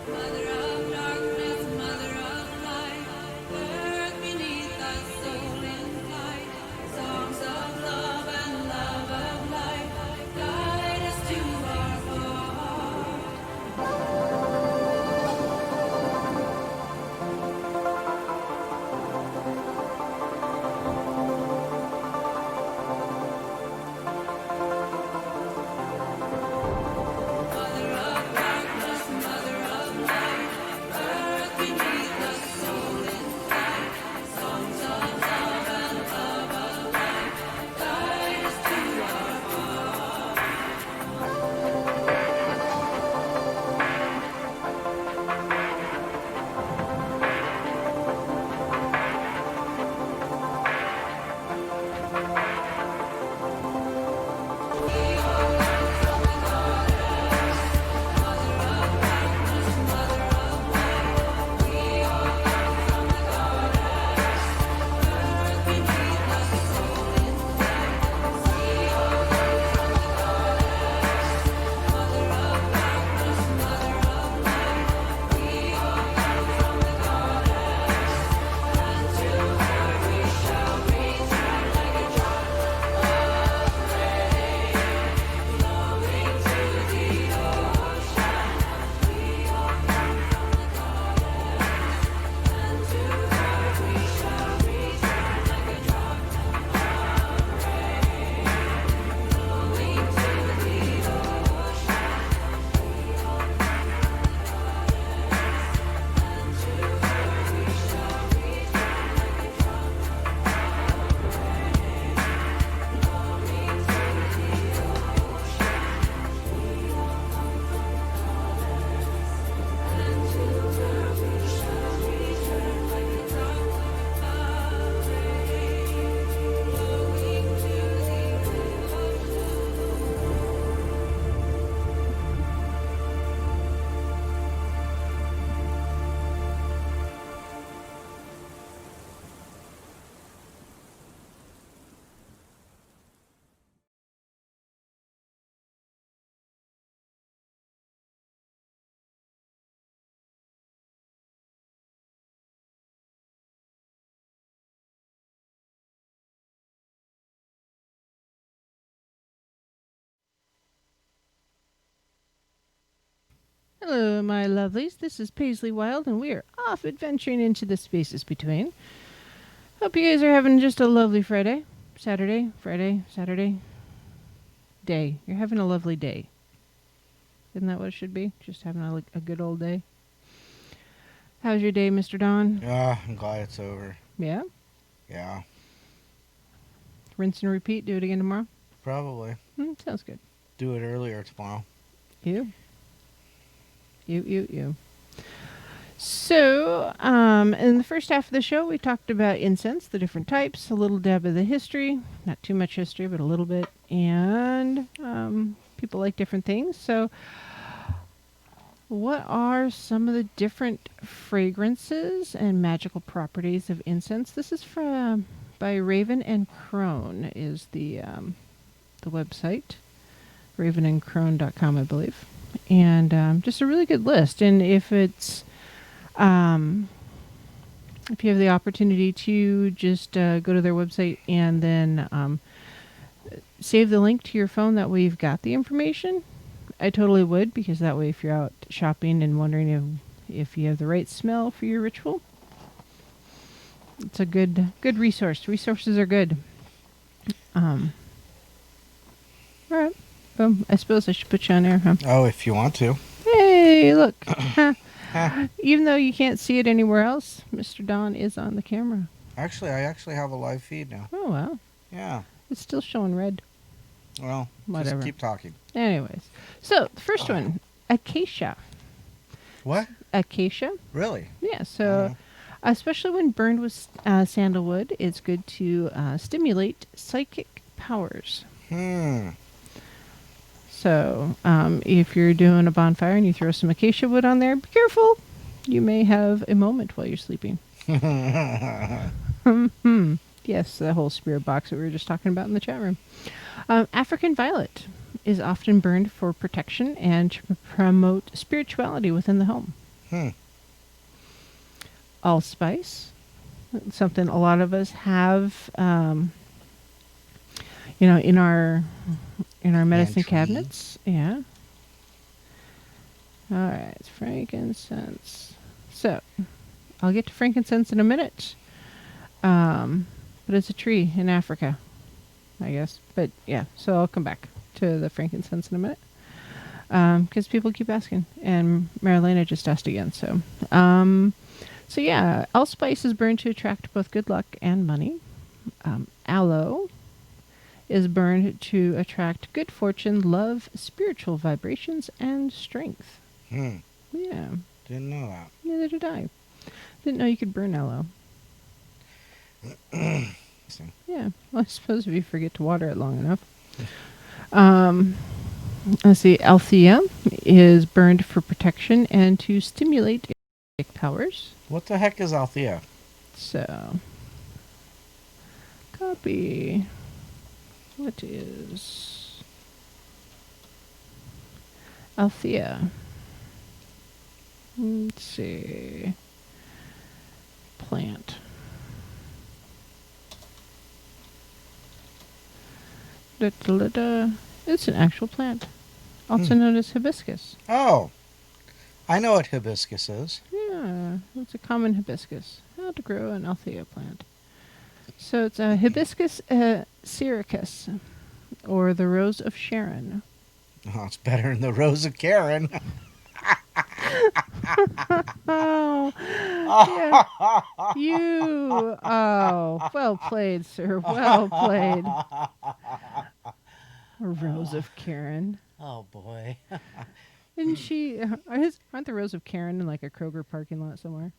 Mother of darkness, mother of light, earth beneath thy soul in flight, songs of love and love of life, guide us to our heart. Mother of darkness, mother of light, earth beneath the soul in flight, songs of love and love of life, guide us to our heart. Hello, my lovelies. This is Paisley Wild, and we are off adventuring into the spaces between. Hope you guys are having just a lovely Friday, Saturday day. You're having a lovely day. Isn't that what it should be? Just having a good old day. How's your day, Mr. Don? Yeah, I'm glad it's over. Yeah? Yeah, Rinse and repeat. Do it again tomorrow? probably. Sounds good. Do it earlier tomorrow. You. You. So, in the first half of the show, we talked about incense, the different types, a little dab of the history. Not too much history, but a little bit. And people like different things. So, what are some of the different fragrances and magical properties of incense? This is from by Raven and Crone is the website, ravenandcrone.com, I believe, and just a really good list. And if it's if you have the opportunity to just go to their website and then save the link to your phone, that way you've got the information. I totally would, because that way if you're out shopping and wondering if you have the right smell for your ritual, it's a good resource. Resources are good. All right. I suppose I should put you on air, huh? Oh, if you want to. Hey, look. Even though you can't see it anywhere else, Mr. Don is on the camera. Actually, I actually have a live feed now. Oh, wow. Yeah. It's still showing red. Well, Whatever. just keep talking. Anyways. So, the first one, acacia. What? Acacia. Really? Yeah, so especially when burned with sandalwood, it's good to stimulate psychic powers. So if you're doing a bonfire and you throw some acacia wood on there, be careful. You may have a moment while you're sleeping. Yes, the whole spirit box that we were just talking about in the chat room. African violet is often burned for protection and to promote spirituality within the home. Allspice, something a lot of us have, in our medicine Pantry. cabinets. Yeah. All right, frankincense. So, I'll get to frankincense in a minute. But it's a tree in Africa, I guess. But yeah, so I'll come back to the frankincense in a minute. Because people keep asking, and Marilena just asked again. So yeah, allspice is burned to attract both good luck and money. Aloe is burned to attract good fortune, love, spiritual vibrations, and strength. Yeah. Didn't know that. Neither did I. Didn't know you could burn aloe. Yeah. Well, I suppose if you forget to water it long enough. Let's see. Althea is burned for protection and to stimulate psychic powers. What the heck is Althea? So, copy. What is Althea? Let's see. Plant. It's an actual plant, also known as hibiscus. Oh, I know what hibiscus is. Yeah, it's a common hibiscus. How to grow an Althea plant. So it's a hibiscus syricus, or the rose of Sharon. Oh, it's better than the Rose of Karen. Oh, yeah. Well played, sir. Well played. A rose of Karen. Oh, boy. Isn't she? Aren't the Rose of Karen in like a Kroger parking lot somewhere?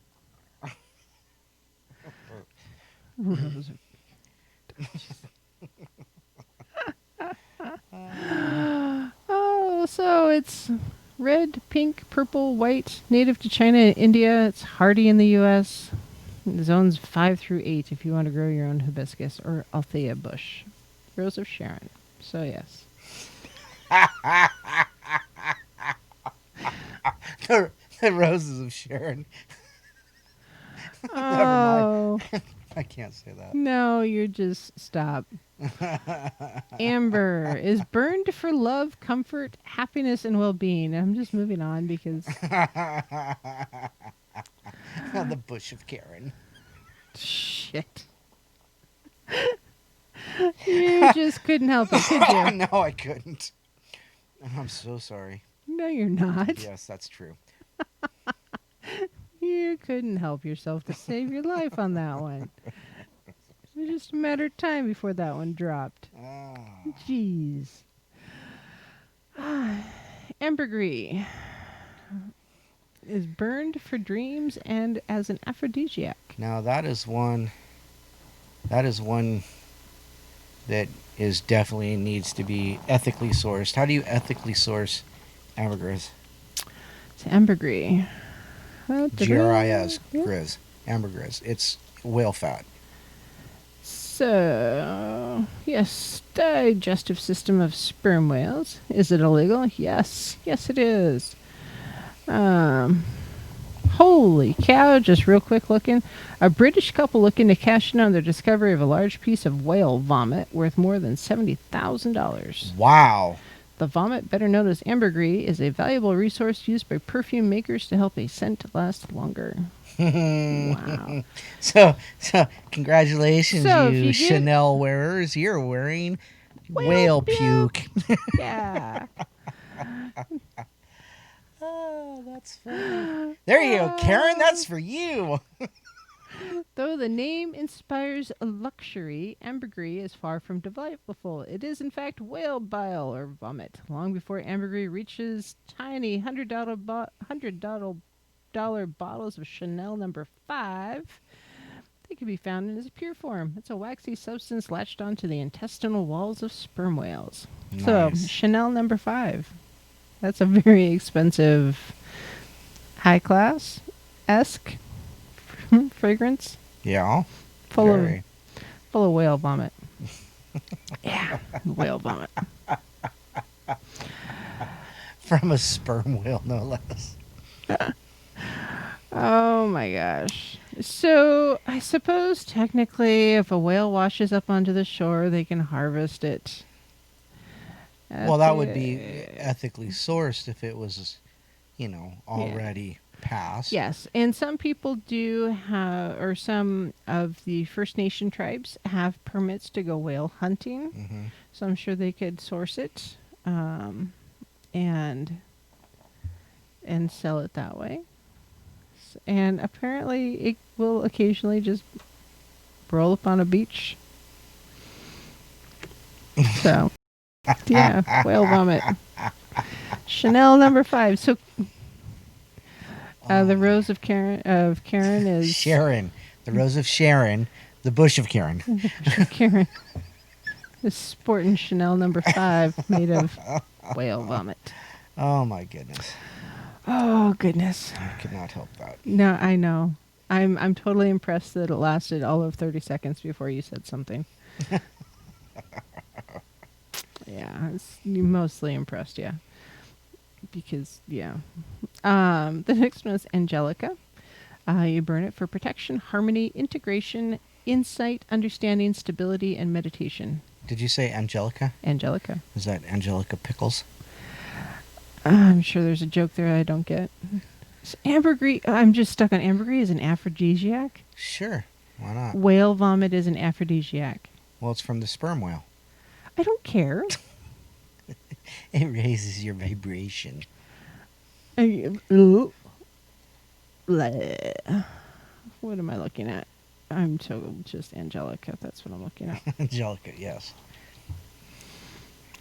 Rose of... Oh, so it's red, pink, purple, white, native to China and India. It's hardy in the U.S. Zones 5 through 8 if you want to grow your own hibiscus or Althea bush. Rose of Sharon. So, yes. the Roses of Sharon. Oh. Never mind. I can't say that. No, you just stop. Amber is burned for love, comfort, happiness, and well-being. I'm just moving on because... The bush of Karen. Shit. You just couldn't help it, could you? No, I couldn't. I'm so sorry. No, you're not. Yes, that's true. You You couldn't help yourself to save your life on that one. It was just a matter of time before that one dropped. Ah. Jeez. Ambergris is burned for dreams and as an aphrodisiac. Now that is one. That is one that is definitely needs to be ethically sourced. How do you ethically source ambergris? It's ambergris. GRIS, Yeah. gris, ambergris. It's whale fat. So, yes, digestive system of sperm whales. Is it illegal? Yes. Yes, it is. Holy cow, just real quick looking. A British couple looking to cash in on their discovery of a large piece of whale vomit worth more than $70,000. Wow. The vomit, better known as ambergris, is a valuable resource used by perfume makers to help a scent last longer. Wow. So congratulations, So, if you you get- Chanel wearers. You're wearing whale puke. Yeah. Oh, that's funny. There you go, Karen. That's for you. Though the name inspires luxury, ambergris is far from delightful. It is, in fact, whale bile or vomit. Long before ambergris reaches tiny $100 bottles of Chanel number 5, they can be found in its pure form. It's a waxy substance latched onto the intestinal walls of sperm whales. So, Nice. Chanel number 5. That's a very expensive, high-class-esque fragrance. Yeah. Full Very. of whale vomit. Yeah, whale vomit. From a sperm whale, no less. Oh my gosh. So I suppose technically if a whale washes up onto the shore, they can harvest it. Well, that would be ethically sourced if it was, already passed. Yes, and some people do have, or some of the First Nation tribes have permits to go whale hunting. Mm-hmm. So I'm sure they could source it and sell it that way. And apparently it will occasionally just roll up on a beach. So, yeah, whale vomit. Chanel number 5. So, the rose of Karen is Sharon. The rose of Sharon. The bush of Karen. Karen is sporting Chanel number 5 made of whale vomit. Oh, my goodness. Oh goodness. I could not help that. No, I know. I'm totally impressed that it lasted all of 30 seconds before you said something. Yeah, it's mostly impressed, yeah. Because, yeah. The next one is Angelica. You burn it for protection, harmony, integration, insight, understanding, stability, and meditation. Did you say Angelica? Angelica. Is that Angelica Pickles? I'm sure there's a joke there I don't get. So ambergris, I'm just stuck on ambergris as an aphrodisiac. Sure. Why not? Whale vomit is an aphrodisiac. Well, it's from the sperm whale. I don't care. It raises your vibration. Bleh. What am I looking at? I'm just Angelica. That's what I'm looking at. Angelica, yes.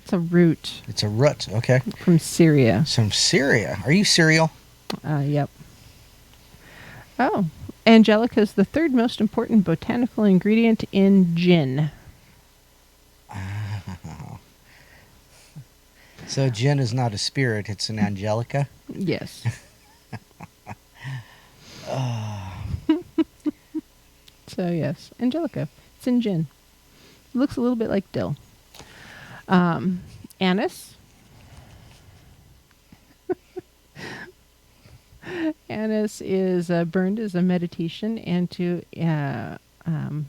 It's a root It's a root, okay. from Syria. Some Syria. Are you cereal? Yep. Oh, Angelica is the third most important botanical ingredient in gin. Oh. So gin is not a spirit, it's an Angelica? Yes. So yes, Angelica. It's in gin. It looks a little bit like dill. Anise. Anise is burned as a meditation and to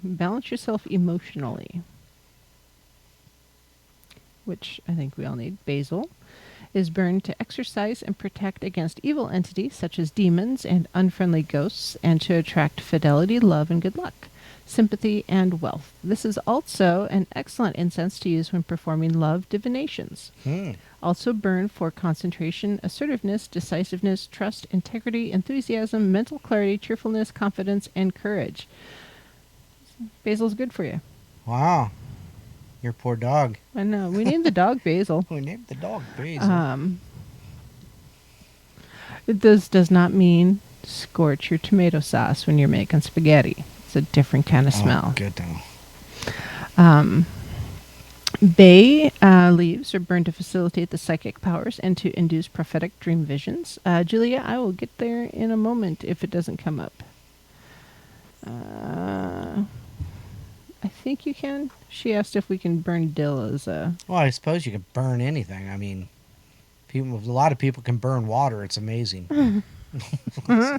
balance yourself emotionally, which I think we all need. Basil is burned to exercise and protect against evil entities such as demons and unfriendly ghosts, and to attract fidelity, love, and good luck, sympathy, and wealth. This is also an excellent incense to use when performing love divinations. Also burn for concentration, assertiveness, decisiveness, trust, integrity, enthusiasm, mental clarity, cheerfulness, confidence, and courage. Basil's good for you. Wow. Your poor dog. I know. We named the dog Basil. We named the dog Basil. This does not mean scorch your tomato sauce when you're making spaghetti. It's a different kind of smell. Oh, good to know. Bay leaves are burned to facilitate the psychic powers and to induce prophetic dream visions. Julia, I will get there in a moment if it doesn't come up. I think you can. She asked if we can burn dill as a... Well, I suppose you could burn anything. I mean, a lot of people can burn water. It's amazing. I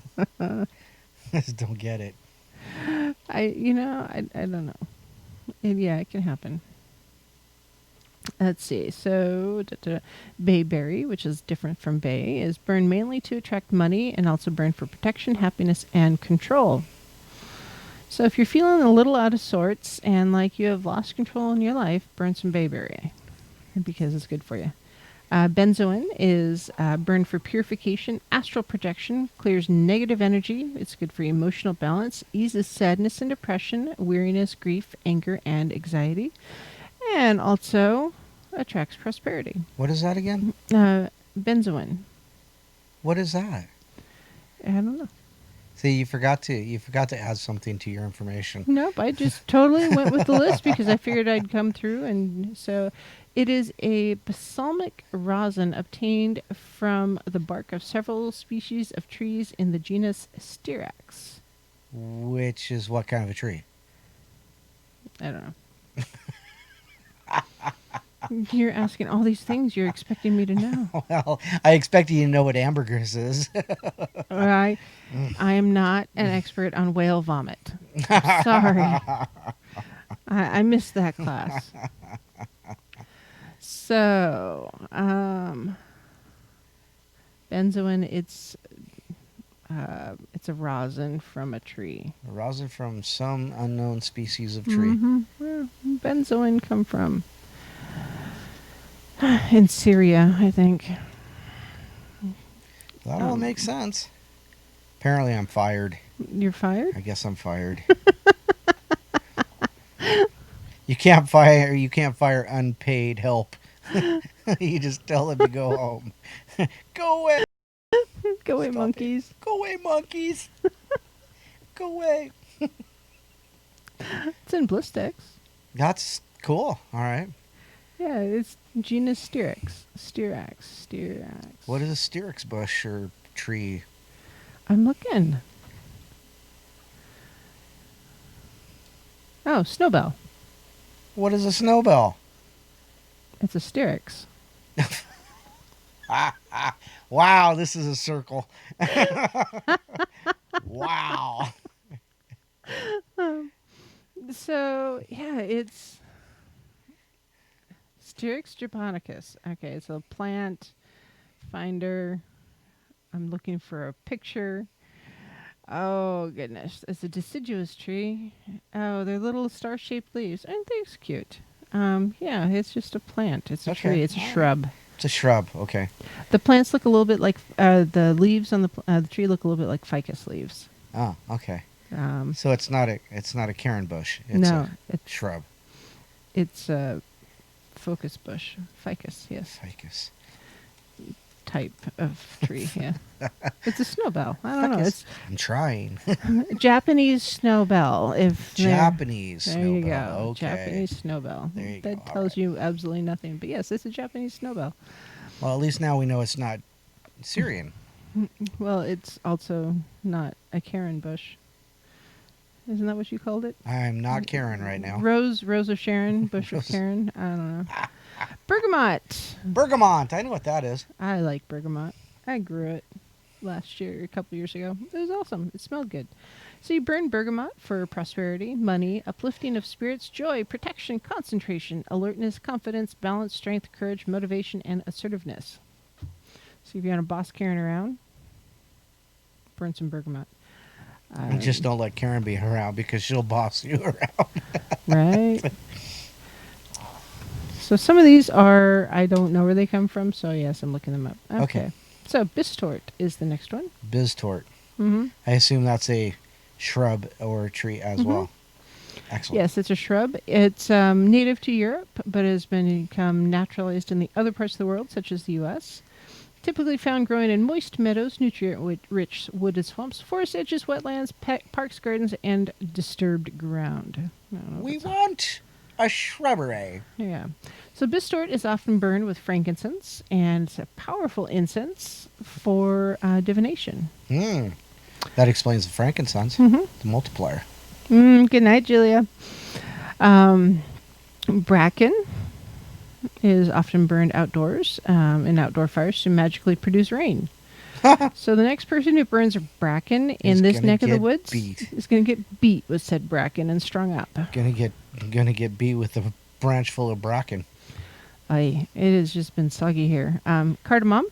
just don't get it. I don't know. Yeah, it can happen. Let's see. So, bayberry, which is different from bay, is burned mainly to attract money and also burned for protection, happiness, and control. So if you're feeling a little out of sorts and like you have lost control in your life, burn some bayberry because it's good for you. Benzoin is burned for purification, astral projection, clears negative energy. It's good for emotional balance, eases sadness and depression, weariness, grief, anger, and anxiety, and also attracts prosperity. What is that again? Benzoin. What is that? I don't know. See, you forgot to add something to your information. Nope, I just totally went with the list because I figured I'd come through. And so it is a balsamic rosin obtained from the bark of several species of trees in the genus Styrax. Which is what kind of a tree? I don't know. You're asking all these things you're expecting me to know. Well, I expected you to know what ambergris is. I am not an expert on whale vomit. Sorry. I missed that class. So, benzoin, it's a rosin from a tree. A rosin from some unknown species of tree. Mm-hmm. Where benzoin come from? In Syria, I think. That all makes sense. Apparently, I'm fired. You're fired? I guess I'm fired. You can't fire unpaid help. You just tell them to go home. Go away. Go away, Stop monkeys. It. Go away, monkeys. Go away. It's in Blistex. That's cool. All right. Yeah, it's genus Styrax. Styrax. What is a styrax bush or tree? I'm looking. Oh, snowbell. What is a snowbell? It's a Styrax. Wow, this is a circle. Wow. So, yeah, it's Styrax japonicus. Okay, it's a plant finder. I'm looking for a picture. Oh, goodness. It's a deciduous tree. Oh, they're little star-shaped leaves. Aren't they cute? Yeah, it's just a plant. It's a tree. It's a shrub. It's a shrub. Okay. The plants look a little bit like the leaves on the tree look a little bit like ficus leaves. Oh, okay. So it's not a Karen bush. It's no, it's shrub. It's a focus bush, ficus. Yes, Ficus. type of tree. Yeah, it's a snowbell. I don't know. Ficus. I'm trying. It's Japanese snowbell. Japanese there snowbell. you go. Okay. Japanese snowbell. There you that go. tells you absolutely nothing. But yes, it's a Japanese snowbell. Well, at least now we know it's not Syrian. Well, it's also not a Karen bush. Isn't that what you called it? I'm not Karen right now. Rose of Sharon, bush of Karen. I don't know. Bergamot. Bergamot. I know what that is. I like bergamot. I grew it last year, a couple years ago. It was awesome. It smelled good. So you burn bergamot for prosperity, money, uplifting of spirits, joy, protection, concentration, alertness, confidence, balance, strength, courage, motivation, and assertiveness. So if you want a boss Karen around, burn some bergamot. And just don't let Karen be around because she'll boss you around. Right. So some of these are, I don't know where they come from, so yes, I'm looking them up. Okay. So Bistort is the next one. Biztort. Mm-hmm. I assume that's a shrub or a tree as well. Excellent. Yes, it's a shrub. It's native to Europe, but has become naturalized in the other parts of the world, such as the U.S. Typically found growing in moist meadows, nutrient-rich wooded swamps, forest edges, wetlands, parks, gardens, and disturbed ground. I don't know if We it's want a shrubbery. Yeah. So Bistort is often burned with frankincense, and it's a powerful incense for divination. That explains the frankincense, Mm-hmm. the multiplier. Good night, Julia. Bracken is often burned outdoors in outdoor fires to magically produce rain. So the next person who burns a bracken in Is this gonna neck of the get woods beat. is going to get beat with said bracken and strung up. Gonna get beat with a branch full of bracken. It has just been soggy here. Cardamom,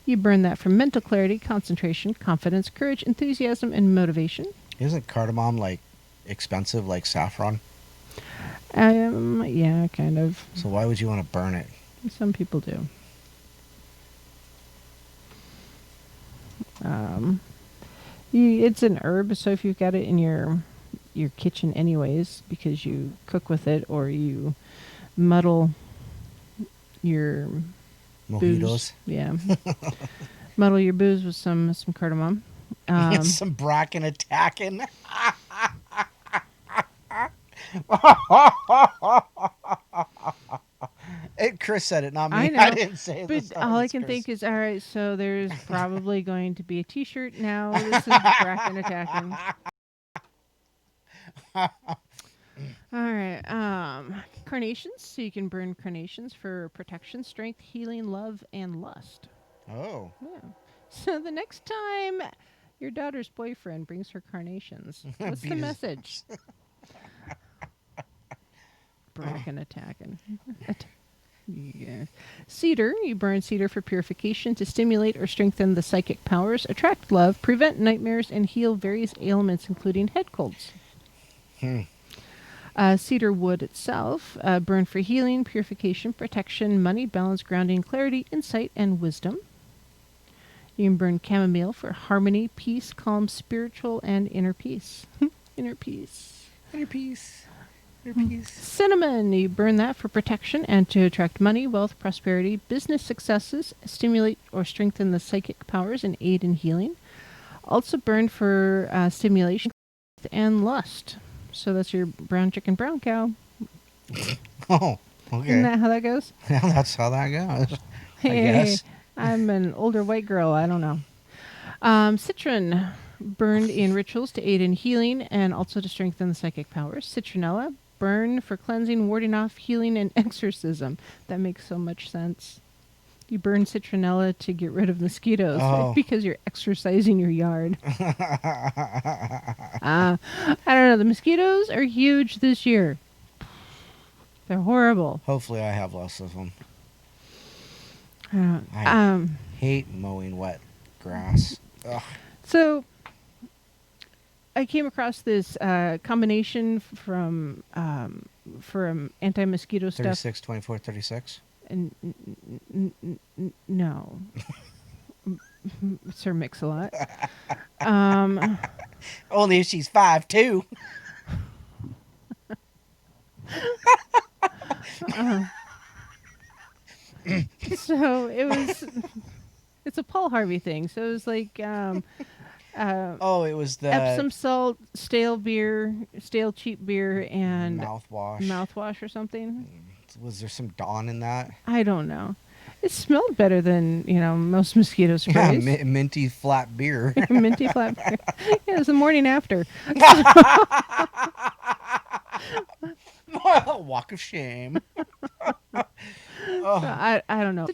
you burn that for mental clarity, concentration, confidence, courage, enthusiasm, and motivation. Isn't cardamom like expensive like saffron? Yeah, kind of. So why would you want to burn it? Some people do. It's an herb, so if you've got it in your kitchen anyways, because you cook with it or you muddle your Mojitos. booze, yeah, muddle your booze with some cardamom. Some bracken attacking. Chris said it, not me. I know, I didn't say it. but this time. all I It's can Chris. think is, all right, so there's probably going to be a T-shirt now. This is bracken attacking. All right, carnations. So you can burn carnations for protection, strength, healing, love, and lust. Oh. Yeah. So the next time your daughter's boyfriend brings her carnations, what's the Beat his message? Bracken attacking. Yeah. Cedar, you burn cedar for purification to stimulate or strengthen the psychic powers, attract love, prevent nightmares, and heal various ailments, including head colds. Cedar wood itself, burn for healing, purification, protection, money, balance, grounding, clarity, insight, and wisdom. You can burn chamomile for harmony, peace, calm, spiritual, and inner peace. Inner peace. Inner peace. Cinnamon, you burn that for protection and to attract money, wealth, prosperity, business successes, stimulate or strengthen the psychic powers, and aid in healing. Also burned for stimulation and lust. So that's your brown chicken, brown cow. Oh, okay. Isn't that how that goes? Yeah, that's how that goes. I Hey, guess. I'm an older white girl. I don't know. Citron, burned in rituals to aid in healing and also to strengthen the psychic powers. Citronella, burn for cleansing, warding off, healing, and exorcism. That makes so much sense. You burn citronella to get rid of mosquitoes because you're exercising your yard. I don't know. The mosquitoes are huge this year. They're horrible. Hopefully I have less of them. I I hate mowing wet grass. Ugh. So I came across this combination from anti-mosquito stuff. 36, 24, 36. And no, Sir Mix-a-Lot. Only if she's 5'2". So it's a Paul Harvey thing. So it was like Oh, it was the Epsom salt, stale beer, stale cheap beer, and mouthwash or something. Was there some Dawn in that? I don't know. It smelled better than most mosquito Yeah, sprays. minty flat beer. Minty flat beer. Yeah, it was the morning after. Walk of shame. So I don't know.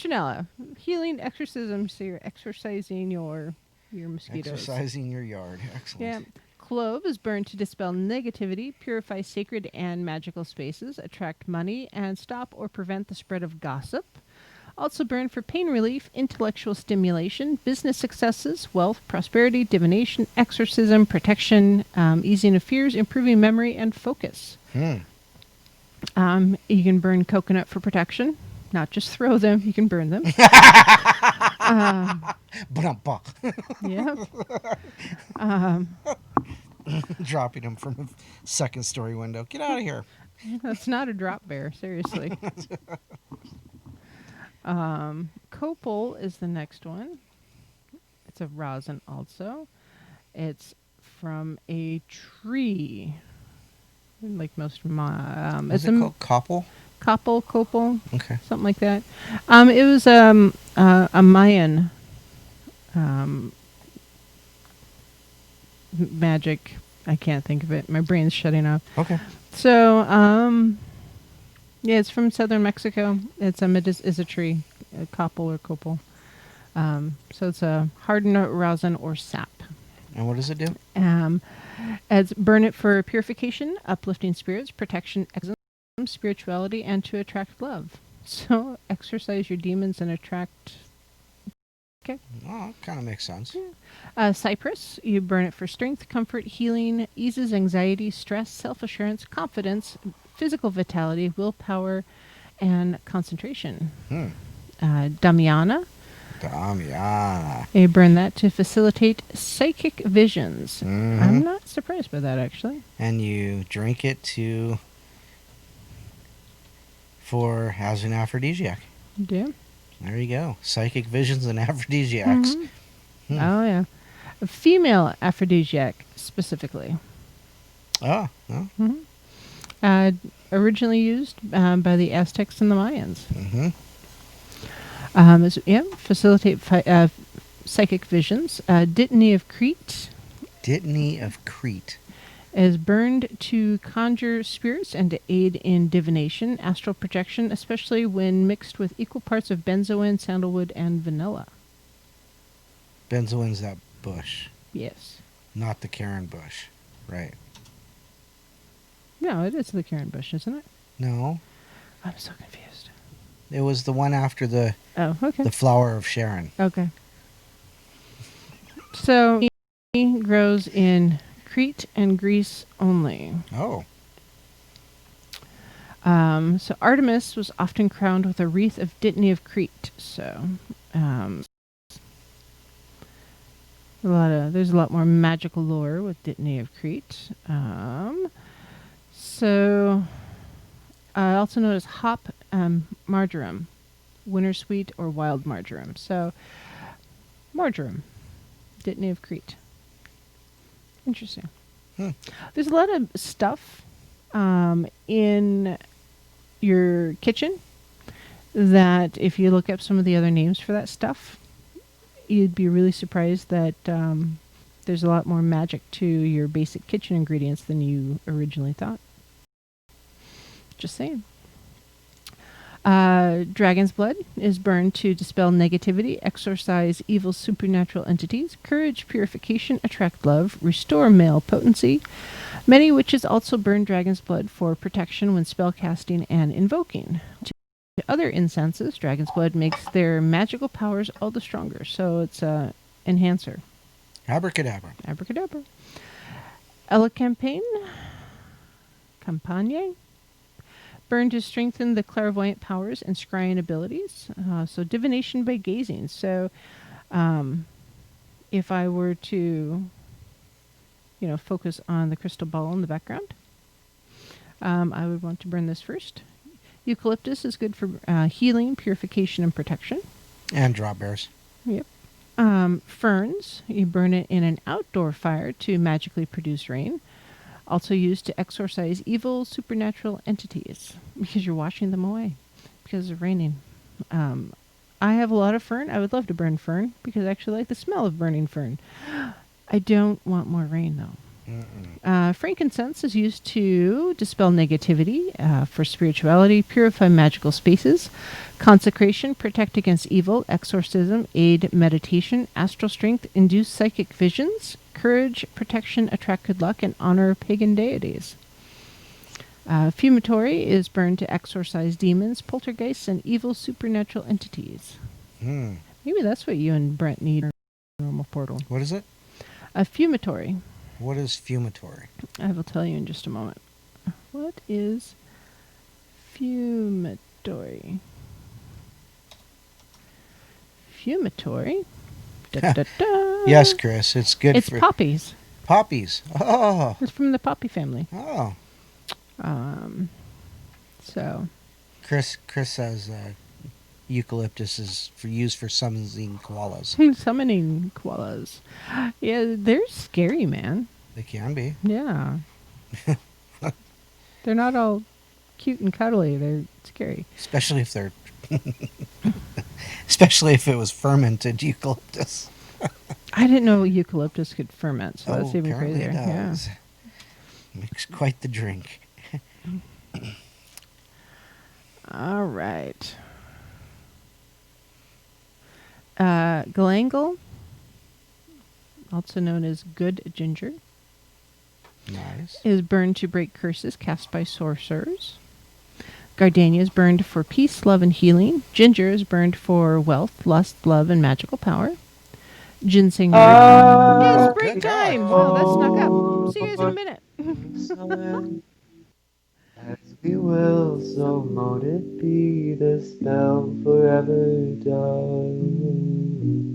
Citronella, healing exorcism. So you're exorcising your mosquitoes. Exercising your yard. Excellent. Yeah. Clove is burned to dispel negativity, purify sacred and magical spaces, attract money, and stop or prevent the spread of gossip. Also burned for pain relief, intellectual stimulation, business successes, wealth, prosperity, divination, exorcism, protection, easing of fears, improving memory, and focus. You can burn coconut for protection. Not just throw them, you can burn them. Ba-dum-ba. Yeah. Dropping him from a second-story window. Get out of here. That's not a drop bear, seriously. Copal is the next one. It's a rosin also. It's from a tree. Like most of my... Is it called copal? Copal, Okay. something like that. It was a Mayan magic. I can't think of it. My brain's shutting off. Okay. So, yeah, it's from southern Mexico. It's a tree, a copal or copal. So it's a hardened rosin or sap. And what does it do? It's burn it for purification, uplifting spirits, protection, exorcism, spirituality, and to attract love. So exorcise your demons and attract. Okay. Oh, kind of makes sense. Cypress, you burn it for strength, comfort, healing, eases anxiety, stress, self-assurance, confidence, physical vitality, willpower, and concentration. Damiana, you burn that to facilitate psychic visions. Mhm. I'm not surprised by that, actually. And you drink it for as an aphrodisiac. Yeah. There you go. Psychic visions and aphrodisiacs. Oh, yeah. A female aphrodisiac, specifically. Oh, no. Originally used by the Aztecs and the Mayans. Facilitate psychic visions. Dittany of Crete Dittany of Crete. is burned to conjure spirits and to aid in divination, astral projection, especially when mixed with equal parts of benzoin, sandalwood, and vanilla. Benzoin's that bush, Yes. not the Karen bush. Right. No, it is the Karen bush, isn't it? No. I'm so confused. It was the one after the Okay. flower of Sharon. Okay. So he grows in Crete and Greece only. Oh. So Artemis was often crowned with a wreath of Dittany of Crete. So there's a lot more magical lore with Dittany of Crete. Also known as hop marjoram, winter sweet, or wild marjoram. So marjoram, Dittany of Crete. Interesting. There's a lot of stuff in your kitchen that if you look up some of the other names for that stuff, you'd be really surprised that there's a lot more magic to your basic kitchen ingredients than you originally thought. Just saying. Dragon's blood is burned to dispel negativity, exorcise evil supernatural entities, courage, purification, attract love, restore male potency. Many witches also burn dragon's blood for protection when spellcasting and invoking. To other incenses, dragon's blood makes their magical powers all the stronger, so it's a enhancer. Abracadabra. Abracadabra. Elecampane, Campagne, burned to strengthen the clairvoyant powers and scrying abilities. So divination by gazing. So if I were to, focus on the crystal ball in the background, I would want to burn this first. Eucalyptus is good for healing, purification, and protection. And drop bears. Yep. Ferns, you burn it in an outdoor fire to magically produce rain. Also used to exorcise evil supernatural entities because you're washing them away because it's raining. I have a lot of fern. I would love to burn fern because I actually like the smell of burning fern. I don't want more rain though. Frankincense is used to dispel negativity, for spirituality, purify magical spaces, consecration, protect against evil, exorcism, aid meditation, astral strength, induce psychic visions, courage, protection, attract good luck, and honor pagan deities. Fumitory is burned to exorcise demons, poltergeists, and evil supernatural entities. Maybe that's what you and Brent need in a normal portal. What is it? A fumitory. What is fumitory? I will tell you in just a moment. What is Fumitory. Fumitory? Da, da, da. Yes, Chris, it's good It's for poppies. poppies. Oh, It's from the poppy family. oh. So, Chris says eucalyptus is used for summoning koalas. summoning koalas. Yeah, they're scary, man. They can be. Yeah. They're not all cute and cuddly. They're scary. Especially if they're especially if it was fermented eucalyptus. I didn't know eucalyptus could ferment, so that's even apparently crazier. it Yeah. does. Makes quite the drink. All right. Galangal, also known as good ginger, Nice. is burned to break curses cast by sorcerers. Gardenia is burned for peace, love, and healing. Ginger is burned for wealth, lust, love, and magical power. Ginseng root. Yes, Oh, break good time. God. Wow, that snuck up. See you guys in a minute. As we will, so mote it be, the spell forever done.